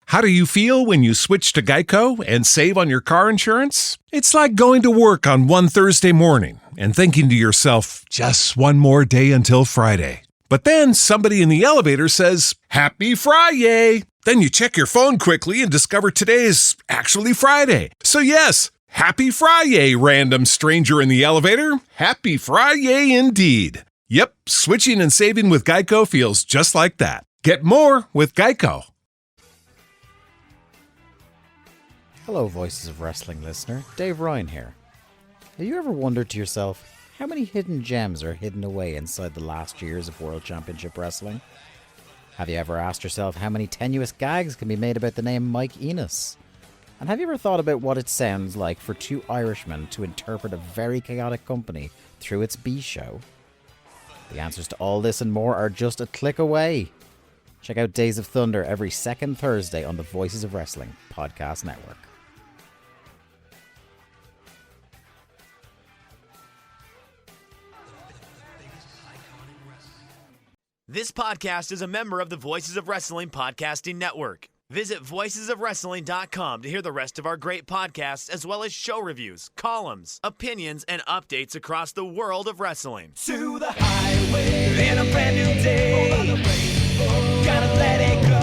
How do you feel when you switch to Geico and save on your car insurance? It's like going to work on one Thursday morning and thinking to yourself, just one more day until Friday. But then somebody in the elevator says, Happy Friday! Then you check your phone quickly and discover today is actually Friday. So yes, Happy Friday, random stranger in the elevator. Happy Friday indeed. Yep, switching and saving with Geico feels just like that. Get more with Geico. Hello, Voices of Wrestling listener. Dave Ryan here. Have you ever wondered to yourself how many hidden gems are hidden away inside the last years of World Championship Wrestling? Have you ever asked yourself how many tenuous gags can be made about the name Mike Enos? And have you ever thought about what it sounds like for two Irishmen to interpret a very chaotic company through its B show? The answers to all this and more are just a click away. Check out Days of Thunder every second Thursday on the Voices of Wrestling podcast network. This podcast is a member of the Voices of Wrestling podcasting network. Visit voicesofwrestling.com to hear the rest of our great podcasts, as well as show reviews, columns, opinions, and updates across the world of wrestling. To the highway in a brand new day. Gotta let it go.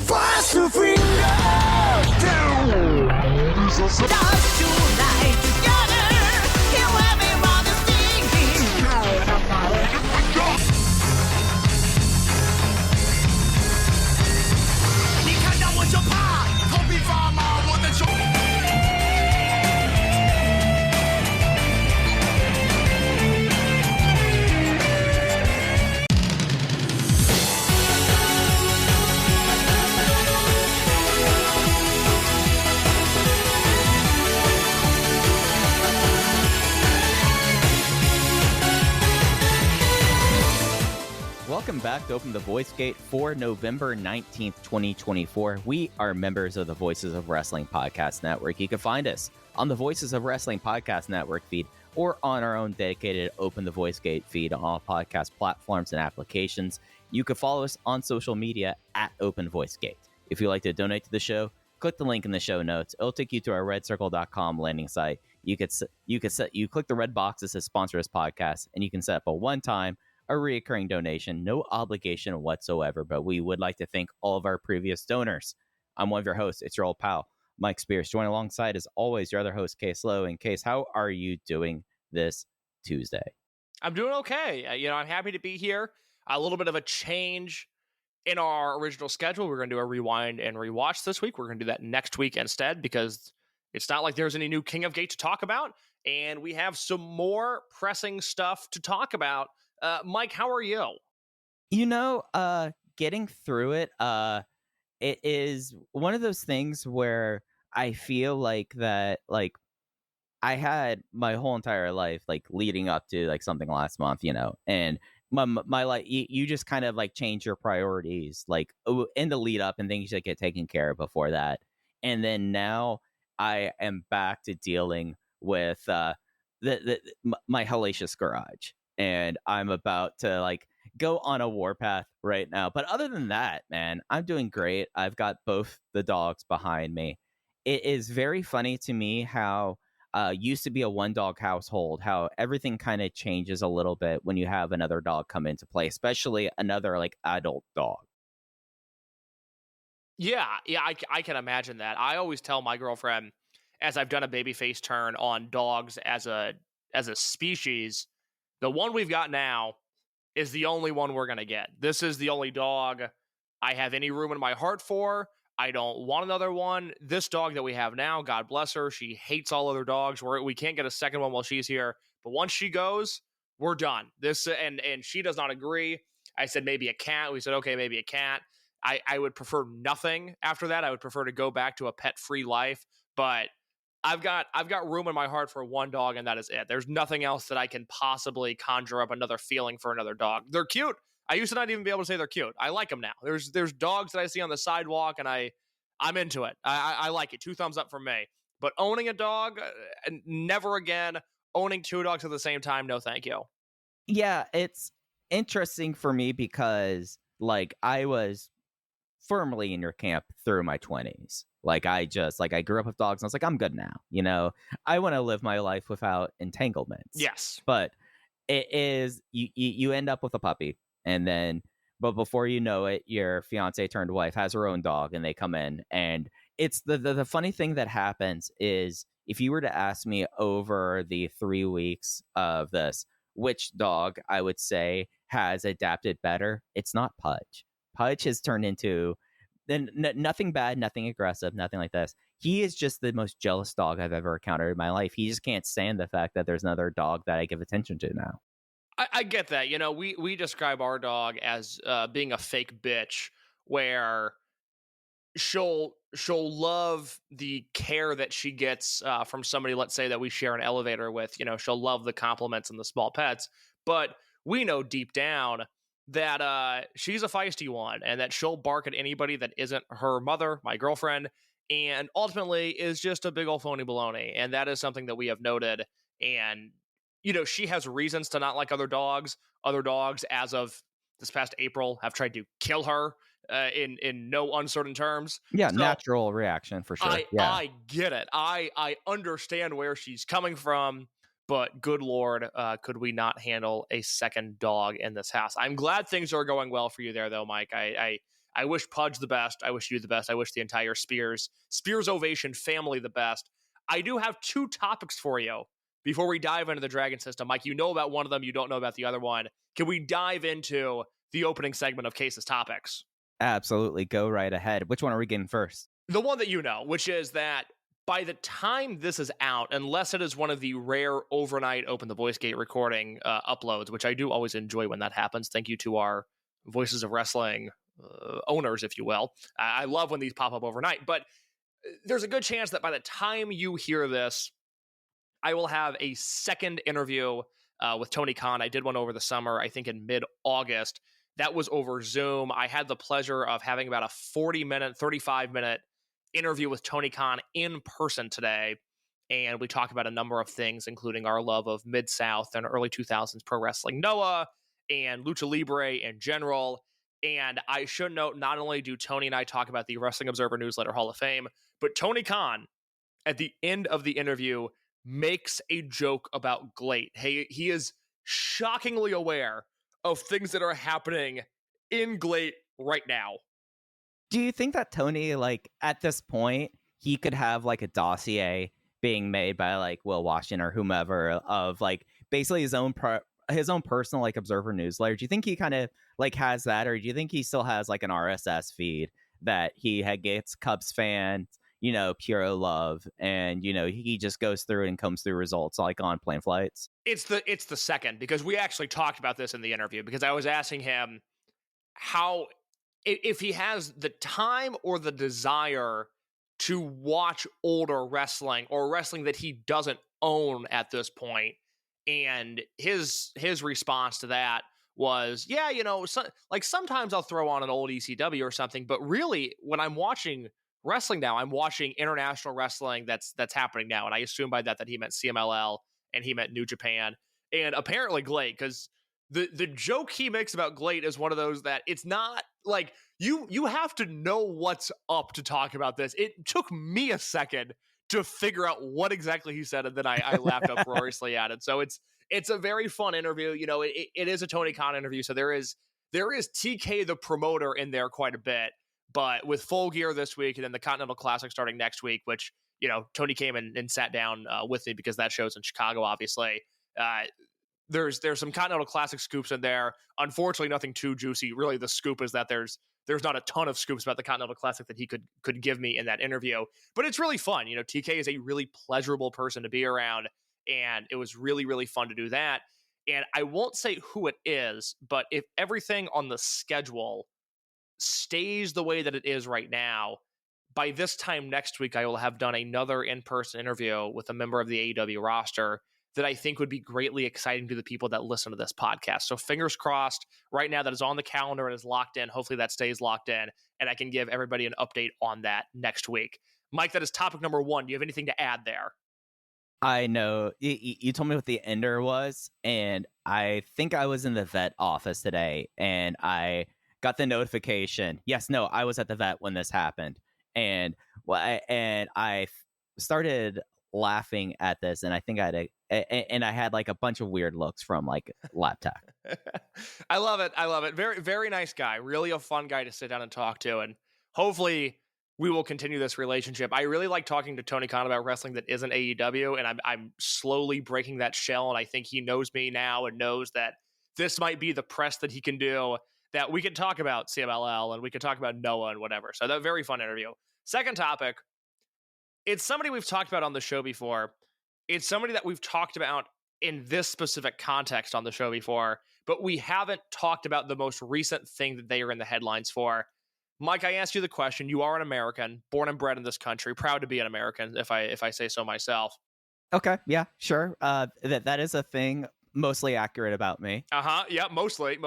Fast to freedom. Dance tonight together. Hear everybody singing. You can't know what your part. Kobe Farmer, what the show. Welcome back to Open the Voice Gate for November 19th, 2024. We are members of the Voices of Wrestling Podcast Network. You can find us on the Voices of Wrestling Podcast Network feed or on our own dedicated Open the Voice Gate feed on all podcast platforms and applications. You can follow us on social media at Open Voice Gate. If you'd like to donate to the show, click the link in the show notes. It'll take you to our redcircle.com landing site. You click the red box that says sponsor this podcast, and you can set up a one-time a recurring donation, no obligation whatsoever, but we would like to thank all of our previous donors. I'm one of your hosts. It's your old pal, Mike Spears. Join alongside, as always, your other host, Case Lowe. And Case, how are you doing this Tuesday? I'm doing okay. I'm happy to be here. A little bit of a change in our original schedule. We're going to do a rewind and rewatch this week. We're going to do that next week instead, because it's not like there's any new King of Gate to talk about, and we have some more pressing stuff to talk about. Mike, how are you? Getting through it, it is one of those things where I feel like that, like, I had my whole entire life, like, leading up to, like, something last month, and my life, you just kind of, like, change your priorities, like, in the lead up, and things that get taken care of before that. And then now I am back to dealing with my hellacious garage. And I'm about to, like, go on a warpath right now. But other than that, man, I'm doing great. I've got both the dogs behind me. It is very funny to me how used to be a one-dog household, how everything kind of changes a little bit when you have another dog come into play, especially another, like, adult dog. Yeah, I can imagine that. I always tell my girlfriend, as I've done a babyface turn on dogs as a species, the one we've got now is the only one we're going to get. This is the only dog I have any room in my heart for. I don't want another one. This dog that we have now, God bless her, she hates all other dogs. We can't get a second one while she's here. But once she goes, we're done. And she does not agree. I said maybe a cat. We said, okay, maybe a cat. I would prefer nothing after that. I would prefer to go back to a pet-free life. But I've got room in my heart for one dog, and that is it. There's nothing else that I can possibly conjure up another feeling for another dog. They're cute. I used to not even be able to say they're cute. I like them now. There's dogs that I see on the sidewalk, and I'm into it. I like it. 2 thumbs up from me. But owning a dog, never again. Owning 2 dogs at the same time, no thank you. Yeah, interesting for me because like I was firmly in your camp through my 20s. Like I grew up with dogs and I was like, I'm good now. You know, I want to live my life without entanglements. Yes. But it is you end up with a puppy, and then but before you know it, your fiance turned wife has her own dog, and they come in, and it's the funny thing that happens is if you were to ask me over the 3 weeks of this, which dog I would say has adapted better, it's not Pudge. Pudge has turned into nothing bad, nothing aggressive, nothing like this. He is just the most jealous dog I've ever encountered in my life. He just can't stand the fact that there's another dog that I give attention to now. I get that. You know, we describe our dog as being a fake bitch, where she'll love the care that she gets from somebody, let's say, that we share an elevator with. You know, she'll love the compliments and the small pets, but we know deep down that she's a feisty one, and that she'll bark at anybody that isn't her mother, my girlfriend, and ultimately is just a big old phony baloney. And that is something that we have noted. And you know, she has reasons to not like other dogs. Other dogs, as of this past April, have tried to kill her in no uncertain terms. Yeah, So natural reaction for sure. I get it. I understand where she's coming from, but good Lord, could we not handle a second dog in this house? I'm glad things are going well for you there, though, Mike. I wish Pudge the best. I wish you the best. I wish the entire Spears Ovation family the best. I do have two topics for you before we dive into the Dragon system. Mike, you know about one of them. You don't know about the other one. Can we dive into the opening segment of Case's topics? Absolutely. Go right ahead. Which one are we getting first? The one that you know, which is that by the time this is out, unless it is one of the rare overnight Open the Voice Gate recording uploads, which I do always enjoy when that happens. Thank you to our Voices of Wrestling owners, if you will. I love when these pop up overnight, but there's a good chance that by the time you hear this, I will have a second interview with Tony Khan. I did one over the summer, I think in mid-August. That was over Zoom. I had the pleasure of having about a 35-minute interview with Tony Khan in person today. And we talked about a number of things, including our love of Mid-South and early 2000s pro wrestling Noah and Lucha Libre in general. And I should note, not only do Tony and I talk about the Wrestling Observer Newsletter Hall of Fame, but Tony Khan, at the end of the interview, makes a joke about Glate. Hey, he is shockingly aware of things that are happening in Glate right now. Do you think that Tony, like, at this point, he could have, like, a dossier being made by, like, Will Washington or whomever of, like, basically his own personal, like, Observer newsletter? Do you think he kind of, like, has that? Or do you think he still has, like, an RSS feed that he gets Cubs fans, you know, pure love, and, you know, he just goes through and comes through results, like, on plane flights? It's the second, because we actually talked about this in the interview, because I was asking him how, if he has the time or the desire to watch older wrestling or wrestling that he doesn't own at this point. And his response to that was, yeah, you know, like sometimes I'll throw on an old ECW or something, but really when I'm watching wrestling now, I'm watching international wrestling that's happening now. And I assume by that he meant CMLL and he meant New Japan and apparently Glate, because the joke he makes about Glate is one of those that it's not like you have to know what's up to talk about this. It took me a second to figure out what exactly he said, and then I laughed uproariously at it. So it's a very fun interview. You know, it is a Tony Khan interview, so there is TK the promoter in there quite a bit. But with Full Gear this week and then the Continental Classic starting next week, which, you know, Tony came and sat down with me because that show's in Chicago, obviously. There's some Continental Classic scoops in there. Unfortunately, nothing too juicy. Really, the scoop is that there's not a ton of scoops about the Continental Classic that he could give me in that interview. But it's really fun. You know, TK is a really pleasurable person to be around, and it was really, really fun to do that. And I won't say who it is, but if everything on the schedule stays the way that it is right now, by this time next week, I will have done another in-person interview with a member of the AEW roster that I think would be greatly exciting to the people that listen to this podcast. So fingers crossed right now that is on the calendar and is locked in. Hopefully that stays locked in and I can give everybody an update on that next week. Mike, that is topic number one. Do you have anything to add there? I know. You told me what the ender was, and I think I was in the vet office today, and I got the notification. Yes, no, I was at the vet when this happened, and I started laughing at this, and I think and I had like a bunch of weird looks from like lab tech. I love it. I love it. Very, very nice guy. Really a fun guy to sit down and talk to. And hopefully we will continue this relationship. I really like talking to Tony Khan about wrestling that isn't AEW. And I'm slowly breaking that shell. And I think he knows me now and knows that this might be the press that he can do, that we can talk about CMLL and we can talk about Noah and whatever. So that very fun interview. Second topic. It's somebody we've talked about on the show before. It's somebody that we've talked about in this specific context on the show before, but we haven't talked about the most recent thing that they are in the headlines for. Mike, I asked you the question. You are an American, born and bred in this country, proud to be an American, if I say so myself. Okay, yeah, sure. That is a thing mostly accurate about me. Yeah, mostly.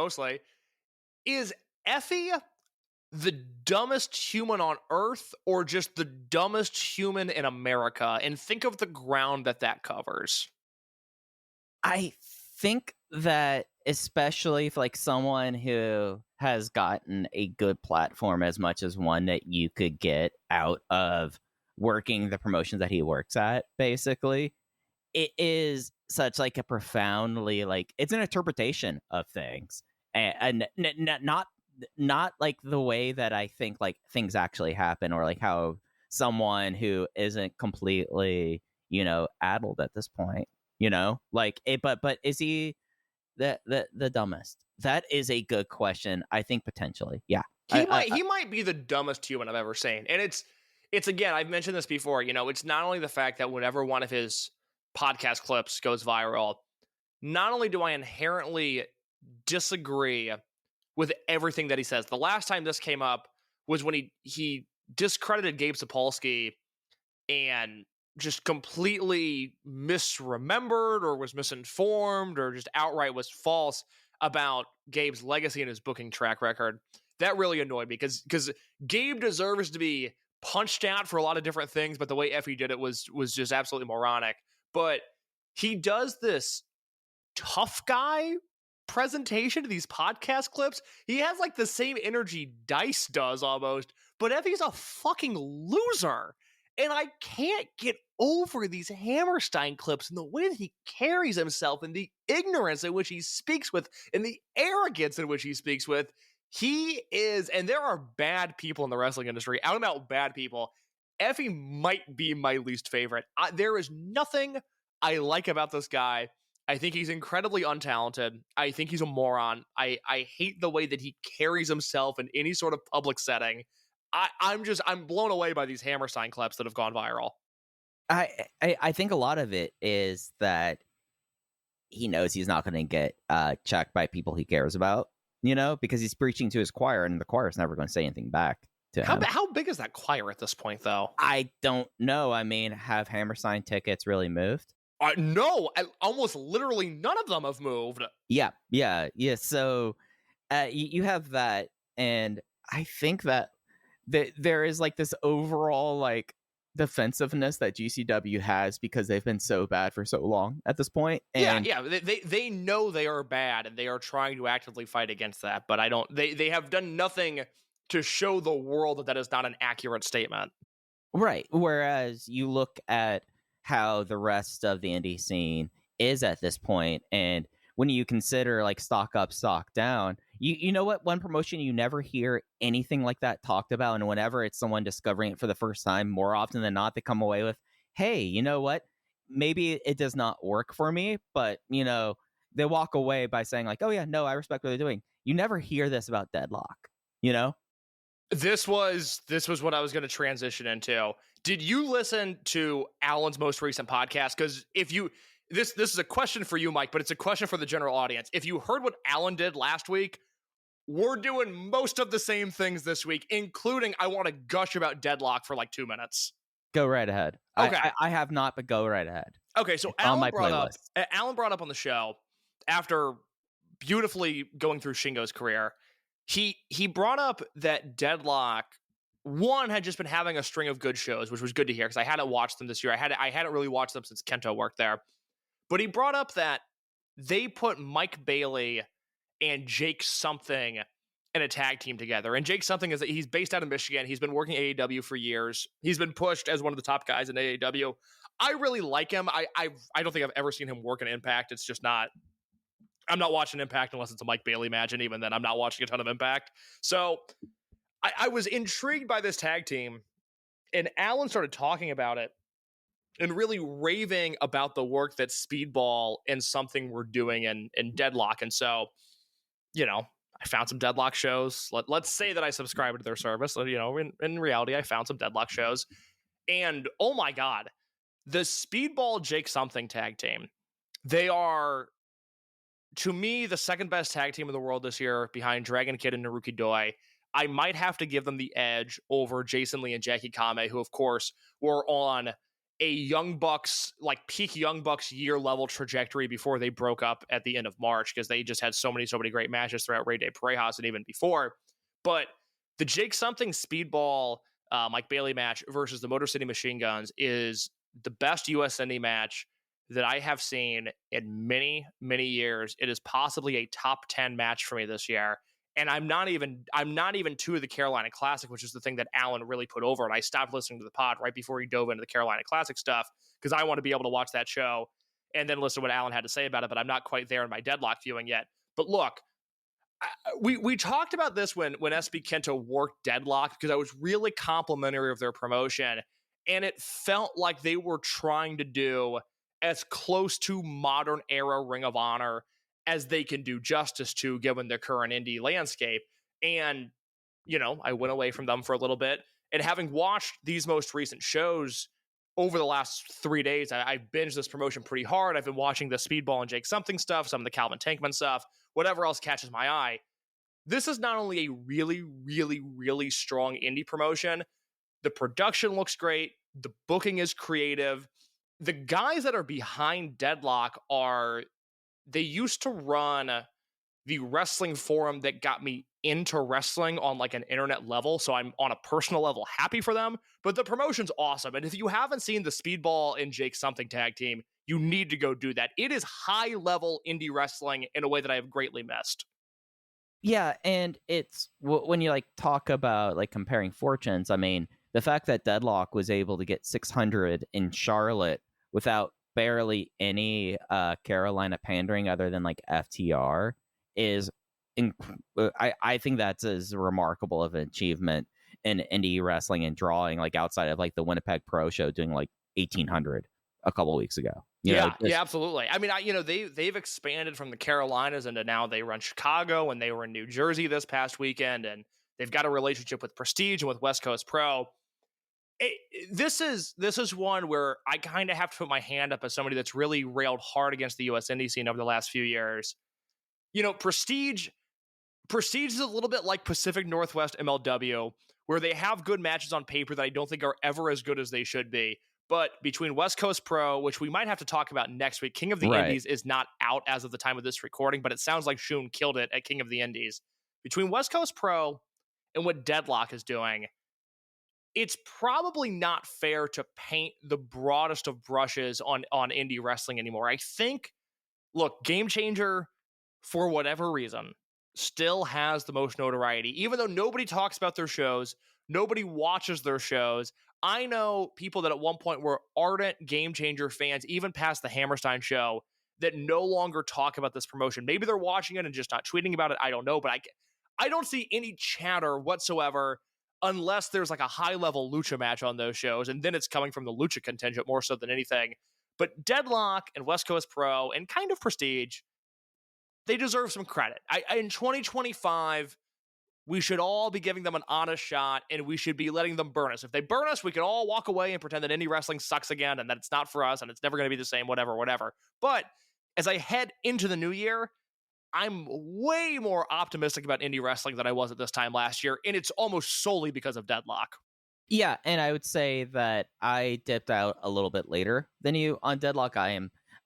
Is Effie the dumbest human on Earth, or just the dumbest human in America? And think of the ground that covers. I think that especially for like someone who has gotten a good platform as much as one that you could get out of working the promotions that he works at, basically, it is such like a profoundly like it's an interpretation of things, and not like the way that I think like things actually happen, or like how someone who isn't completely, addled at this point, like it, but is he the dumbest? That is a good question. I think potentially, yeah. He might be the dumbest human I've ever seen. And it's again, I've mentioned this before, it's not only the fact that whenever one of his podcast clips goes viral, not only do I inherently disagree with everything that he says. The last time this came up was when he discredited Gabe Sapolsky and just completely misremembered or was misinformed or just outright was false about Gabe's legacy and his booking track record. That really annoyed me because Gabe deserves to be punched out for a lot of different things, but the way Effie did it was just absolutely moronic. But he does this tough guy presentation to these podcast clips. He has like the same energy Dice does almost, but Effie's a fucking loser. And I can't get over these Hammerstein clips and the way that he carries himself and the ignorance in which he speaks with and the arrogance in which he speaks with. He is, and there are bad people in the wrestling industry, out and out bad people. Effie might be my least favorite. There is nothing I like about this guy. I think he's incredibly untalented. I think he's a moron. I hate the way that he carries himself in any sort of public setting. I'm blown away by these Hammerstein clips that have gone viral. I think a lot of it is that he knows he's not going to get checked by people he cares about, because he's preaching to his choir, and the choir is never going to say anything back to him. How big is that choir at this point, though? I don't know. I mean, have Hammerstein tickets really moved? No, almost literally none of them have moved. Yeah. So you have that, and I think that there is like this overall like defensiveness that GCW has because they've been so bad for so long at this point. And they know they are bad, and they are trying to actively fight against that. But they have done nothing to show the world that is not an accurate statement. Right. Whereas you look at how the rest of the indie scene is at this point, and when you consider like stock up, stock down, you know what? One promotion you never hear anything like that talked about, and whenever it's someone discovering it for the first time, more often than not, they come away with, hey, you know what? Maybe it does not work for me, but they walk away by saying like, oh yeah, no, I respect what they're doing. You never hear this about Deadlock, This was what I was going to transition into. Did you listen to Alan's most recent podcast? Because this is a question for you, Mike, but it's a question for the general audience. If you heard what Alan did last week, we're doing most of the same things this week, including I want to gush about Deadlock for like 2 minutes. Go right ahead. Okay. I have not, but go right ahead. Okay, so Alan brought up on the show after beautifully going through Shingo's career. He brought up that Deadlock one had just been having a string of good shows, which was good to hear because I hadn't watched them this year. I hadn't really watched them since Kento worked there. But he brought up that they put Mike Bailey and Jake Something in a tag team together. And Jake Something is that he's based out of Michigan. He's been working AEW for years. He's been pushed as one of the top guys in AEW. I really like him. I don't think I've ever seen him work in Impact. It's just not. I'm not watching Impact unless it's a Mike Bailey match, and even then, I'm not watching a ton of Impact. So I was intrigued by this tag team, and Alan started talking about it and really raving about the work that Speedball and Something were doing in Deadlock. And so, I found some Deadlock shows. Let's say that I subscribed to their service. In reality, I found some Deadlock shows. And oh my God, the Speedball Jake Something tag team, they are, to me, the second best tag team in the world this year behind Dragon Kid and Naruki Doi. I might have to give them the edge over Jason Lee and Jackie Kame, who, of course, were on a Young Bucks, like peak Young Bucks year level trajectory before they broke up at the end of March because they just had so many great matches throughout Ray Day Parejas and even before. But the Jake Something Speedball Mike Bailey match versus the Motor City Machine Guns is the best US indie match that I have seen in many, many years. It is possibly a top 10 match for me this year. And I'm not even to the Carolina Classic, which is the thing that Alan really put over. And I stopped listening to the pod right before he dove into the Carolina Classic stuff because I want to be able to watch that show and then listen to what Alan had to say about it. But I'm not quite there in my Deadlock viewing yet. But look, we talked about this when SB Kento worked Deadlock because I was really complimentary of their promotion. And it felt like they were trying to do as close to modern era Ring of Honor as they can do justice to given their current indie landscape. And, I went away from them for a little bit. And having watched these most recent shows over the last 3 days, I've binged this promotion pretty hard. I've been watching the Speedball and Jake Something stuff, some of the Calvin Tankman stuff, whatever else catches my eye. This is not only a really, really, really strong indie promotion, the production looks great, the booking is creative. The guys that are behind Deadlock they used to run the wrestling forum that got me into wrestling on like an internet level. So I'm on a personal level happy for them, but the promotion's awesome. And if you haven't seen the Speedball and Jake Something tag team, you need to go do that. It is high level indie wrestling in a way that I have greatly missed. Yeah, and it's when you talk about comparing fortunes, I mean, the fact that Deadlock was able to get 600 in Charlotte without barely any Carolina pandering other than FTR is I think that's as remarkable of an achievement in indie wrestling and drawing outside of the Winnipeg Pro Show doing 1,800 a couple of weeks ago. Yeah, absolutely. I mean, they've expanded from the Carolinas into now they run Chicago, and they were in New Jersey this past weekend, and they've got a relationship with Prestige and with West Coast Pro. This is one where I kind of have to put my hand up as somebody that's really railed hard against the U.S. indie scene over the last few years. Prestige is a little bit like Pacific Northwest MLW, where they have good matches on paper that I don't think are ever as good as they should be. But between West Coast Pro, which we might have to talk about next week, King of the Indies is not out as of the time of this recording, but it sounds like Shun killed it at King of the Indies. Between West Coast Pro and what Deadlock is doing, it's probably not fair to paint the broadest of brushes on indie wrestling anymore. I think, look, Game Changer, for whatever reason, still has the most notoriety, even though nobody talks about their shows, nobody watches their shows. I know people that at one point were ardent Game Changer fans, even past the Hammerstein show, that no longer talk about this promotion. Maybe they're watching it and just not tweeting about it. I don't know, but I don't see any chatter whatsoever unless there's a high-level lucha match on those shows, and then it's coming from the lucha contingent more so than anything. But Deadlock and West Coast Pro and kind of Prestige, they deserve some credit. In 2025, we should all be giving them an honest shot, and we should be letting them burn us. If they burn us, we can all walk away and pretend that indie wrestling sucks again and that it's not for us and it's never going to be the same, whatever. But as I head into the new year, I'm way more optimistic about indie wrestling than I was at this time last year, and it's almost solely because of Deadlock. Yeah, and I would say that I dipped out a little bit later than you on Deadlock.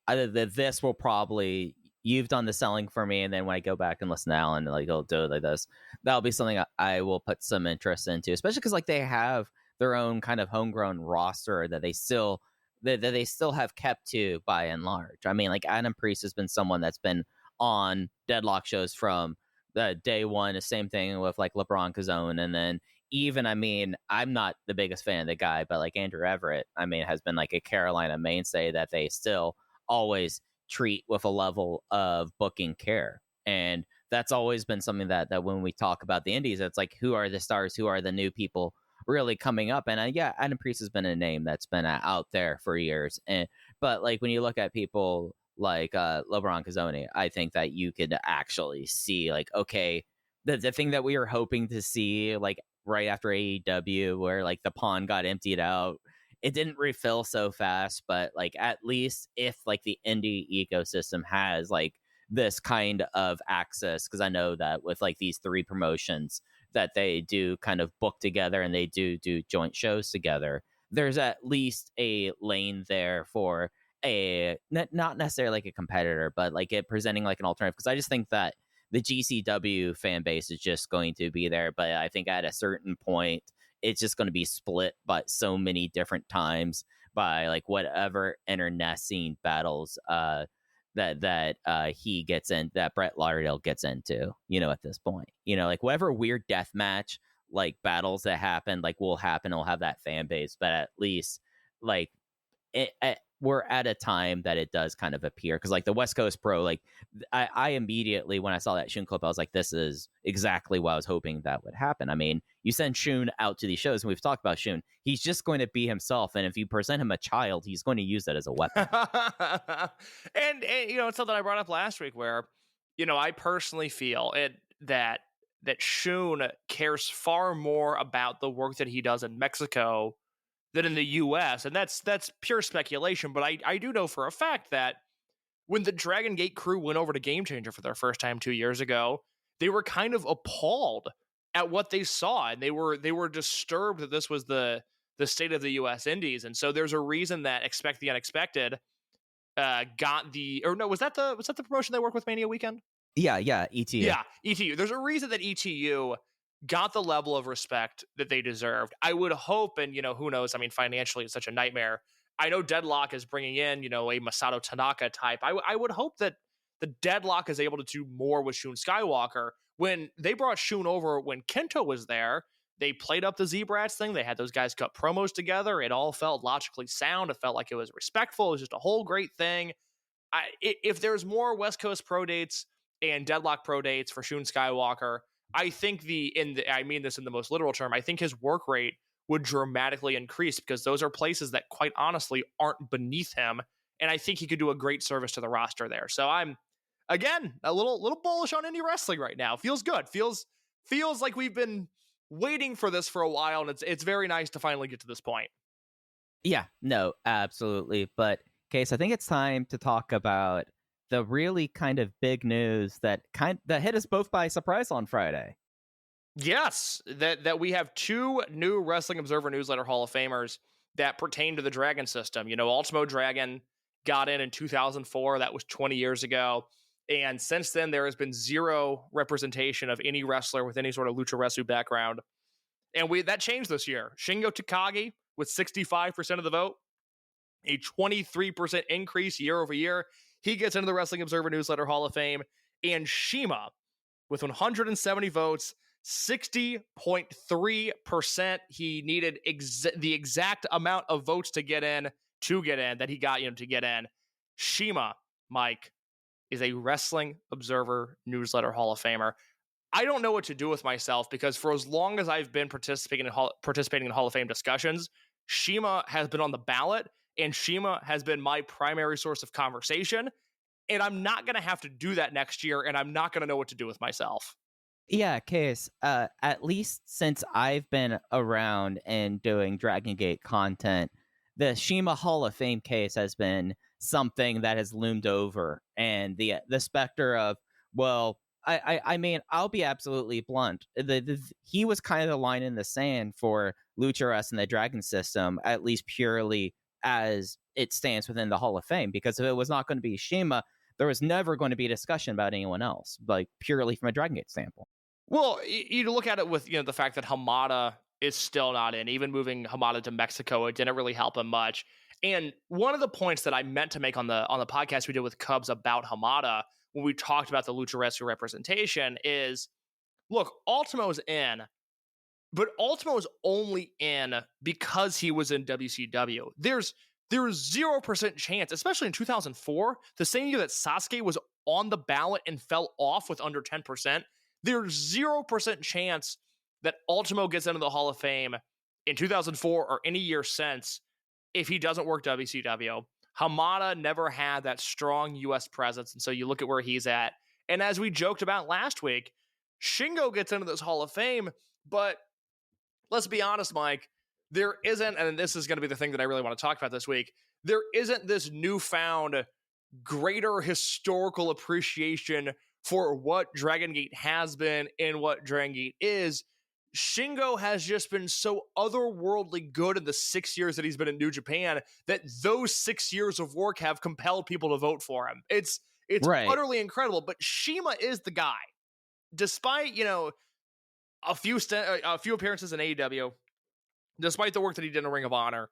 This will probably, you've done the selling for me, and then when I go back and listen to Alan, like he'll do it like this, that'll be something I will put some interest into, especially because like they have their own kind of homegrown roster that they still have kept to by and large. I mean, like Adam Priest has been someone that's been on Deadlock shows from the day one. The same thing with like LeBron Cazone, and then even, I mean, I'm not the biggest fan of the guy, but like Andrew Everett, I mean, has been like a Carolina mainstay that they still always treat with a level of booking care. And that's always been something that when we talk about the indies, it's like, who are the stars? Who are the new people really coming up? And yeah, Adam Priest has been a name that's been out there for years. But like when you look at people like LeBron Cazone, I think that you could actually see like, okay, the thing that we were hoping to see like right after AEW, where like the pond got emptied out, it didn't refill so fast, but like at least if like the indie ecosystem has like this kind of access, because I know that with like these three promotions that they do kind of book together and they do joint shows together, there's at least a lane there for a not necessarily like a competitor, but like it presenting like an alternative. Because I just think that the GCW fan base is just going to be there, but I think at a certain point it's just going to be split by so many different times by like whatever internecine battles that he gets in, that Brett Lauderdale gets into, you know, at this point, you know, like whatever weird death match like battles that happen, like will happen, will have that fan base, but at least like we're at a time that it does kind of appear, because like the West Coast Pro, like I immediately when I saw that Shun clip, I was like, this is exactly what I was hoping that would happen. I mean, you send Shun out to these shows, and we've talked about Shun, he's just going to be himself, and if you present him a child, he's going to use that as a weapon. and you know, it's something I brought up last week where, you know, I personally feel that Shun cares far more about the work that he does in Mexico than in the US. And that's pure speculation, but I do know for a fact that when the Dragongate crew went over to Game Changer for their first time 2 years ago, they were kind of appalled at what they saw, and they were disturbed that this was the state of the US Indies. And so there's a reason that Expect the Unexpected got the, or no, was that the promotion they worked with Mania Weekend? Yeah, ETU. Yeah, ETU. There's a reason that ETU got the level of respect that they deserved. I would hope, and you know, who knows? I mean, financially, it's such a nightmare. I know Deadlock is bringing in, you know, a Masato Tanaka type. I would hope that the Deadlock is able to do more with Shun Skywalker. When they brought Shun over when Kento was there, they played up the Z-Brats thing. They had those guys cut promos together. It all felt logically sound. It felt like it was respectful. It was just a whole great thing. If there's more West Coast pro dates and Deadlock pro dates for Shun Skywalker, I think I mean this in the most literal term, I think his work rate would dramatically increase, because those are places that quite honestly aren't beneath him. And I think he could do a great service to the roster there. So I'm, again, a little bullish on indie wrestling right now. Feels good. Feels like we've been waiting for this for a while, and it's very nice to finally get to this point. Yeah, no, absolutely. But Case, I think it's time to talk about the really kind of big news that hit us both by surprise on Friday. Yes, that we have two new Wrestling Observer Newsletter Hall of Famers that pertain to the Dragon system. You know, Ultimo Dragon got in 2004. That was 20 years ago. And since then, there has been zero representation of any wrestler with any sort of Lucha Wrestling background. And that changed this year. Shingo Takagi with 65% of the vote, a 23% increase year over year. He gets into the Wrestling Observer Newsletter Hall of Fame. And CIMA with 170 votes, 60.3%. He needed the exact amount of votes to get in that he got, to get in. CIMA, Mike, is a Wrestling Observer Newsletter Hall of Famer. I don't know what to do with myself, because for as long as I've been participating in Hall of Fame discussions, CIMA has been on the ballot, and CIMA has been my primary source of conversation. And I'm not going to have to do that next year, and I'm not going to know what to do with myself. Yeah, Case, at least since I've been around and doing Dragongate content, the CIMA Hall of Fame case has been something that has loomed over. And the specter of, well, I mean, I'll be absolutely blunt. He was kind of the line in the sand for Lucha Wrestling and the Dragon system, at least purely as it stands within the Hall of Fame. Because if it was not going to be CIMA, there was never going to be a discussion about anyone else, like purely from a Dragongate standpoint. Well, you look at it with the fact that Hamada is still not in. Even moving Hamada to Mexico, it didn't really help him much. And one of the points that I meant to make on the podcast we did with Cubs about Hamada when we talked about the Lucha Wrestling representation is, look, Ultimo's in, but Ultimo's only in because he was in WCW. There's 0% chance, especially in 2004, the same year that Sasuke was on the ballot and fell off with under 10%. There's 0% chance that Ultimo gets into the Hall of Fame in 2004 or any year since if he doesn't work WCW. Hamada never had that strong U.S. presence, and so you look at where he's at. And as we joked about last week, Shingo gets into this Hall of Fame, but let's be honest, Mike, there isn't, and this is going to be the thing that I really want to talk about this week, there isn't this newfound greater historical appreciation for what Dragongate has been and what Dragongate is. Shingo has just been so otherworldly good in the 6 years that he's been in New Japan that those 6 years of work have compelled people to vote for him. It's Right. utterly incredible, but CIMA is the guy. Despite, a few appearances in AEW, despite the work that he did in Ring of Honor,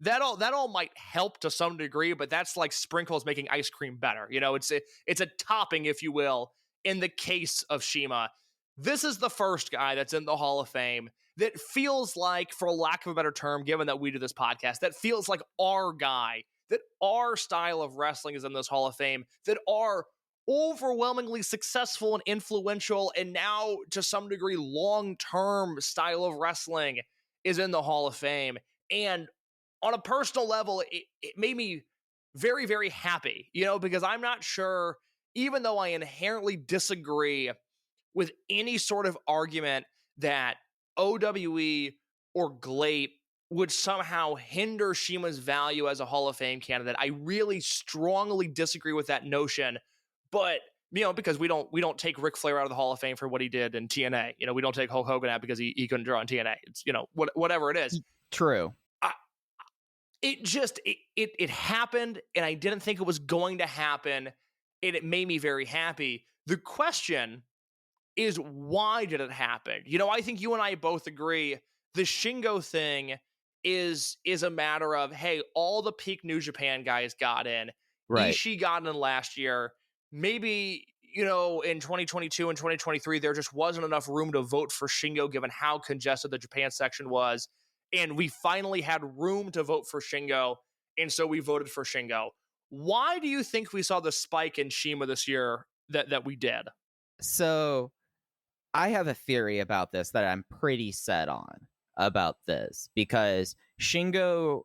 that all might help to some degree, but that's like sprinkles making ice cream better. It's a topping, if you will, in the case of CIMA. This is the first guy that's in the Hall of Fame that feels like, for lack of a better term, given that we do this podcast, that feels like our guy, that our style of wrestling is in this Hall of Fame, that our overwhelmingly successful and influential and now to some degree long-term style of wrestling is in the Hall of Fame. And on a personal level, it made me very, very happy, because I'm not sure, even though I inherently disagree with any sort of argument that OWE or GLATE would somehow hinder CIMA's value as a Hall of Fame candidate. I really strongly disagree with that notion, but because we don't take Ric Flair out of the Hall of Fame for what he did in TNA. We don't take Hulk Hogan out because he couldn't draw in TNA. It's whatever it is. True. It happened, and I didn't think it was going to happen, and it made me very happy. The question is, why did it happen? I think you and I both agree the Shingo thing is a matter of, hey, all the peak New Japan guys got in. Right. Ishii got in last year. Maybe, in 2022 and 2023, there just wasn't enough room to vote for Shingo given how congested the Japan section was. And we finally had room to vote for Shingo, and so we voted for Shingo. Why do you think we saw the spike in CIMA this year that we did? So I have a theory about this that I'm pretty set on about this, because Shingo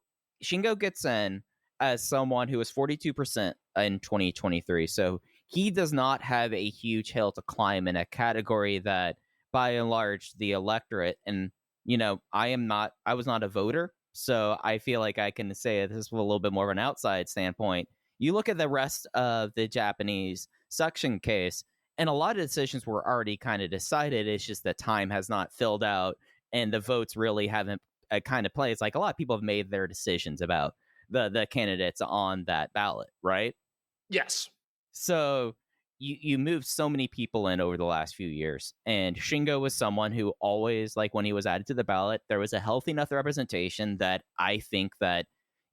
gets in as someone who was 42% in 2023. So he does not have a huge hill to climb in a category that, by and large, the electorate, and I was not a voter, so I feel like I can say this with a little bit more of an outside standpoint. You look at the rest of the Japanese suction case, and a lot of decisions were already kind of decided. It's just that time has not filled out, and the votes really haven't kind of played. It's like a lot of people have made their decisions about the candidates on that ballot, right? Yes. So you moved so many people in over the last few years, and Shingo was someone who always, like, when he was added to the ballot, there was a healthy enough representation that I think that,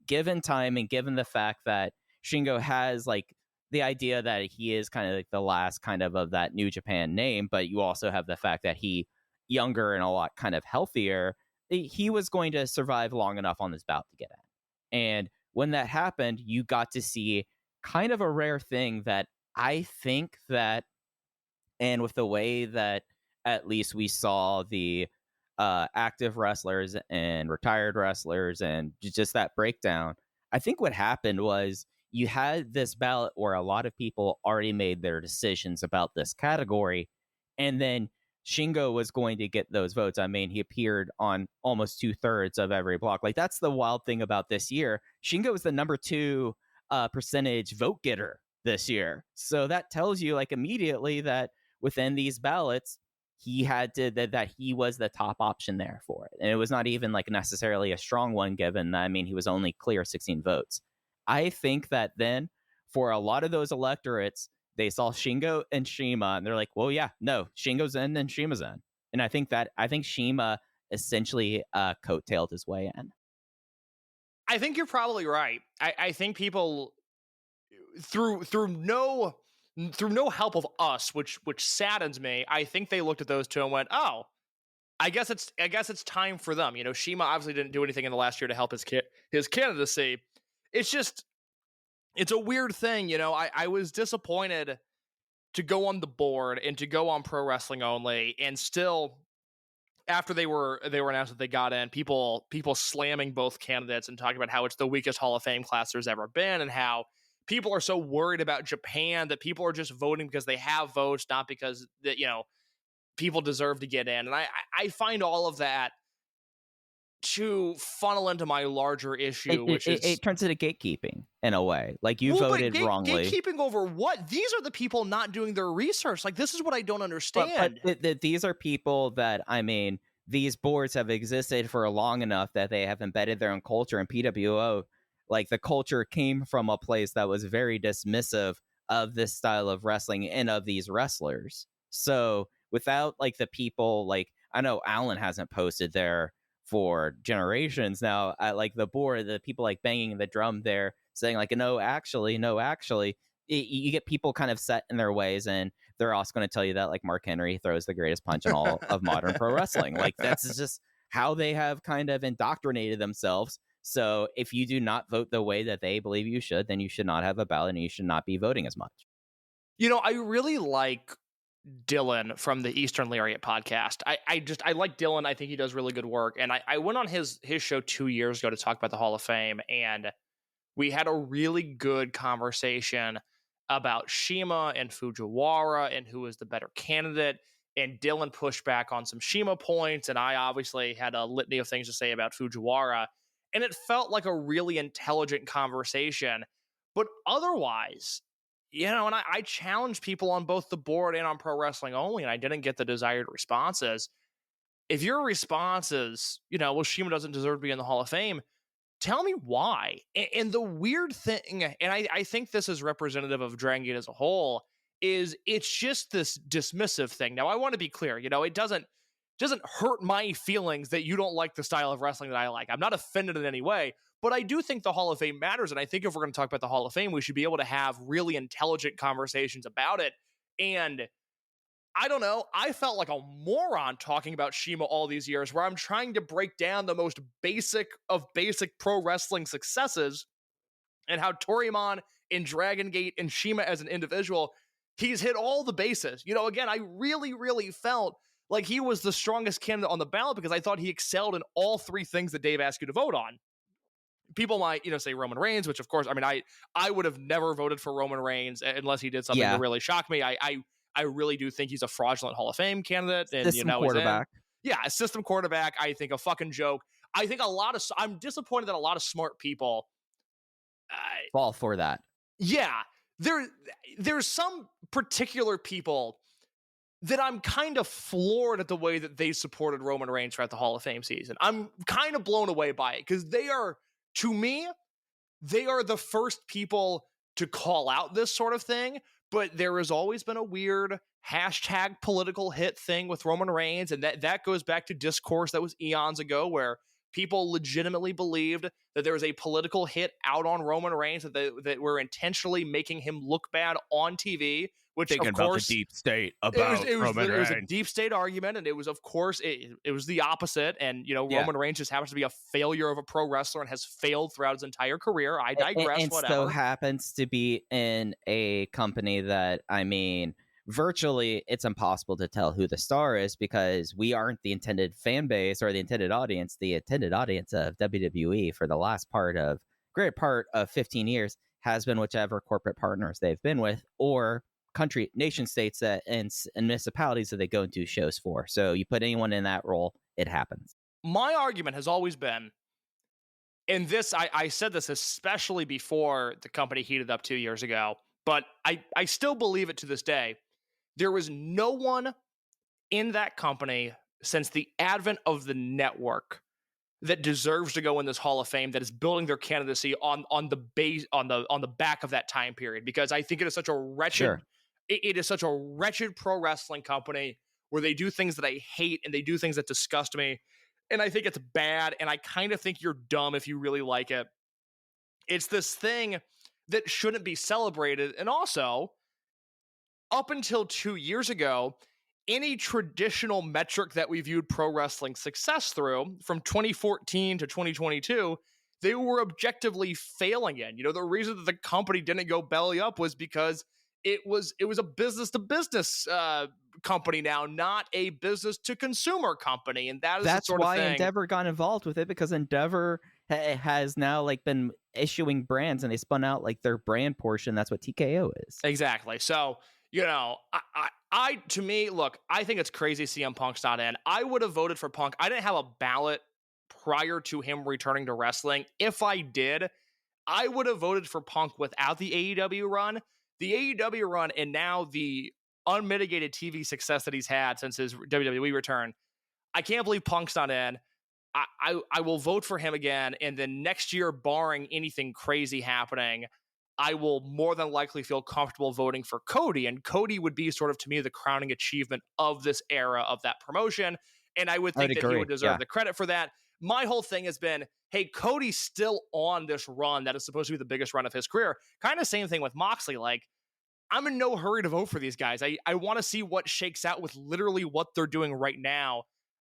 given time and given the fact that Shingo has, like, the idea that he is kind of like the last kind of that New Japan name, but you also have the fact that he younger and a lot kind of healthier, he was going to survive long enough on this ballot to get in. And when that happened, you got to see kind of a rare thing that I think that, and with the way that at least we saw the active wrestlers and retired wrestlers and just that breakdown, I think what happened was you had this ballot where a lot of people already made their decisions about this category, and then Shingo was going to get those votes. I mean, he appeared on almost 2/3 of every block. Like, that's the wild thing about this year. Shingo was the number 2 percentage vote getter this year. So that tells you, like, immediately that within these ballots, he had to, that he was the top option there for it. And it was not even like necessarily a strong one, given that, I mean, he was only clear 16 votes. I think that then for a lot of those electorates, they saw Shingo and CIMA, and they're like, well, yeah, no, Shingo's in and CIMA's in. And I think CIMA essentially coattailed his way in. I think you're probably right. I think people through no help of us, which saddens me. I think they looked at those two and went, "Oh, I guess it's time for them." You know, CIMA obviously didn't do anything in the last year to help his candidacy. It's a weird thing, you know. I was disappointed to go on the board and to go on Pro Wrestling Only, and still, after they were announced that they got in, people slamming both candidates and talking about how it's the weakest Hall of Fame class there's ever been, and how people are so worried about Japan that people are just voting because they have votes, not because that, you know, people deserve to get in. And I find all of that to funnel into my larger issue, which is it turns into gatekeeping in a way. Like, you voted wrongly. Gatekeeping over what? These are the people not doing their research. Like, this is what I don't understand. But these are people that, I mean, these boards have existed for long enough that they have embedded their own culture. And PWO, like, the culture came from a place that was very dismissive of this style of wrestling and of these wrestlers. So without, like, the people, like, I know Alan hasn't posted there for generations now. Like, the board, the people like banging the drum there, saying like, no, actually, you get people kind of set in their ways, and they're also going to tell you that, like, Mark Henry throws the greatest punch in all of modern pro wrestling. Like, that's just how they have kind of indoctrinated themselves. So if you do not vote the way that they believe you should, then you should not have a ballot and you should not be voting as much. You know, I really like Dylan from the Eastern Lariat podcast. I like Dylan. I think he does really good work. And I went on his show 2 years ago to talk about the Hall of Fame, and we had a really good conversation about CIMA and Fujiwara and who was the better candidate. And Dylan pushed back on some CIMA points, and I obviously had a litany of things to say about Fujiwara. And it felt like a really intelligent conversation. But otherwise, you know, and I challenged people on both the board and on Pro Wrestling Only, and I didn't get the desired responses. If your response is, you know, well, CIMA doesn't deserve to be in the Hall of Fame, tell me why. And the weird thing, and I think this is representative of Dragongate as a whole, is it's just this dismissive thing. Now, I want to be clear, you know, it doesn't hurt my feelings that you don't like the style of wrestling that I like. I'm not offended in any way, but I do think the Hall of Fame matters. And I think if we're going to talk about the Hall of Fame, we should be able to have really intelligent conversations about it. And I don't know, I felt like a moron talking about CIMA all these years, where I'm trying to break down the most basic of basic pro wrestling successes and how Toryumon in Dragongate and CIMA as an individual, he's hit all the bases. You know, again, I really, really felt like he was the strongest candidate on the ballot because I thought he excelled in all three things that Dave asked you to vote on. People might, you know, say Roman Reigns, which of course, I mean, I would have never voted for Roman Reigns unless he did something to really shock me. I really do think he's a fraudulent Hall of Fame candidate. And, system quarterback. A system quarterback. I think a fucking joke. I think I'm disappointed that a lot of smart people fall for that. Yeah. There's some particular people that I'm kind of floored at the way that they supported Roman Reigns throughout the Hall of Fame season. I'm kind of blown away by it because to me, they are the first people to call out this sort of thing, but there has always been a weird hashtag political hit thing with Roman Reigns, and that goes back to discourse that was eons ago where people legitimately believed that there was a political hit out on Roman Reigns, that were intentionally making him look bad on TV, which thinking of course about the deep state about Roman Reigns. It was a deep state argument, and it was, of course, it was the opposite. And, you know, Roman Reigns just happens to be a failure of a pro wrestler and has failed throughout his entire career. I digress, and whatever. so happens to be in a company that, I mean, virtually it's impossible to tell who the star is because we aren't the intended fan base or the intended audience. The intended audience of WWE for the last great part of 15 years has been whichever corporate partners they've been with or nation states that and municipalities that they go and do shows for. So you put anyone in that role, it happens. My argument has always been, and this, I said this especially before the company heated up 2 years ago, but I still believe it to this day. There was no one in that company since the advent of the network that deserves to go in this Hall of Fame, that is building their candidacy on the back of that time period, because I think it is such a wretched Sure. it is such a wretched pro wrestling company where they do things that I hate and they do things that disgust me, and I think it's bad, and I kind of think you're dumb if you really like it. It's this thing that shouldn't be celebrated. And also, up until 2 years ago, any traditional metric that we viewed pro wrestling success through, from 2014 to 2022, they were objectively failing in. The reason that the company didn't go belly up was because it was a business to business company now, not a business to consumer company, and that's the sort of why thing. Endeavor got involved with it, because Endeavor has now like been issuing brands, and they spun out like their brand portion. That's what TKO is. Exactly. So, I to me, look, I think it's crazy CM Punk's not in. I would have voted for Punk. I didn't have a ballot prior to him returning to wrestling. If I did, I would have voted for Punk without the AEW run. The AEW run and now the unmitigated TV success that he's had since his WWE return. I can't believe Punk's not in. I will vote for him again, and then next year, barring anything crazy happening, I will more than likely feel comfortable voting for Cody, and Cody would be sort of, to me, the crowning achievement of this era of that promotion, and I would think that he would deserve the credit for that. My whole thing has been, hey, Cody's still on this run that is supposed to be the biggest run of his career. Kind of same thing with Moxley. Like, I'm in no hurry to vote for these guys. I want to see what shakes out with literally what they're doing right now.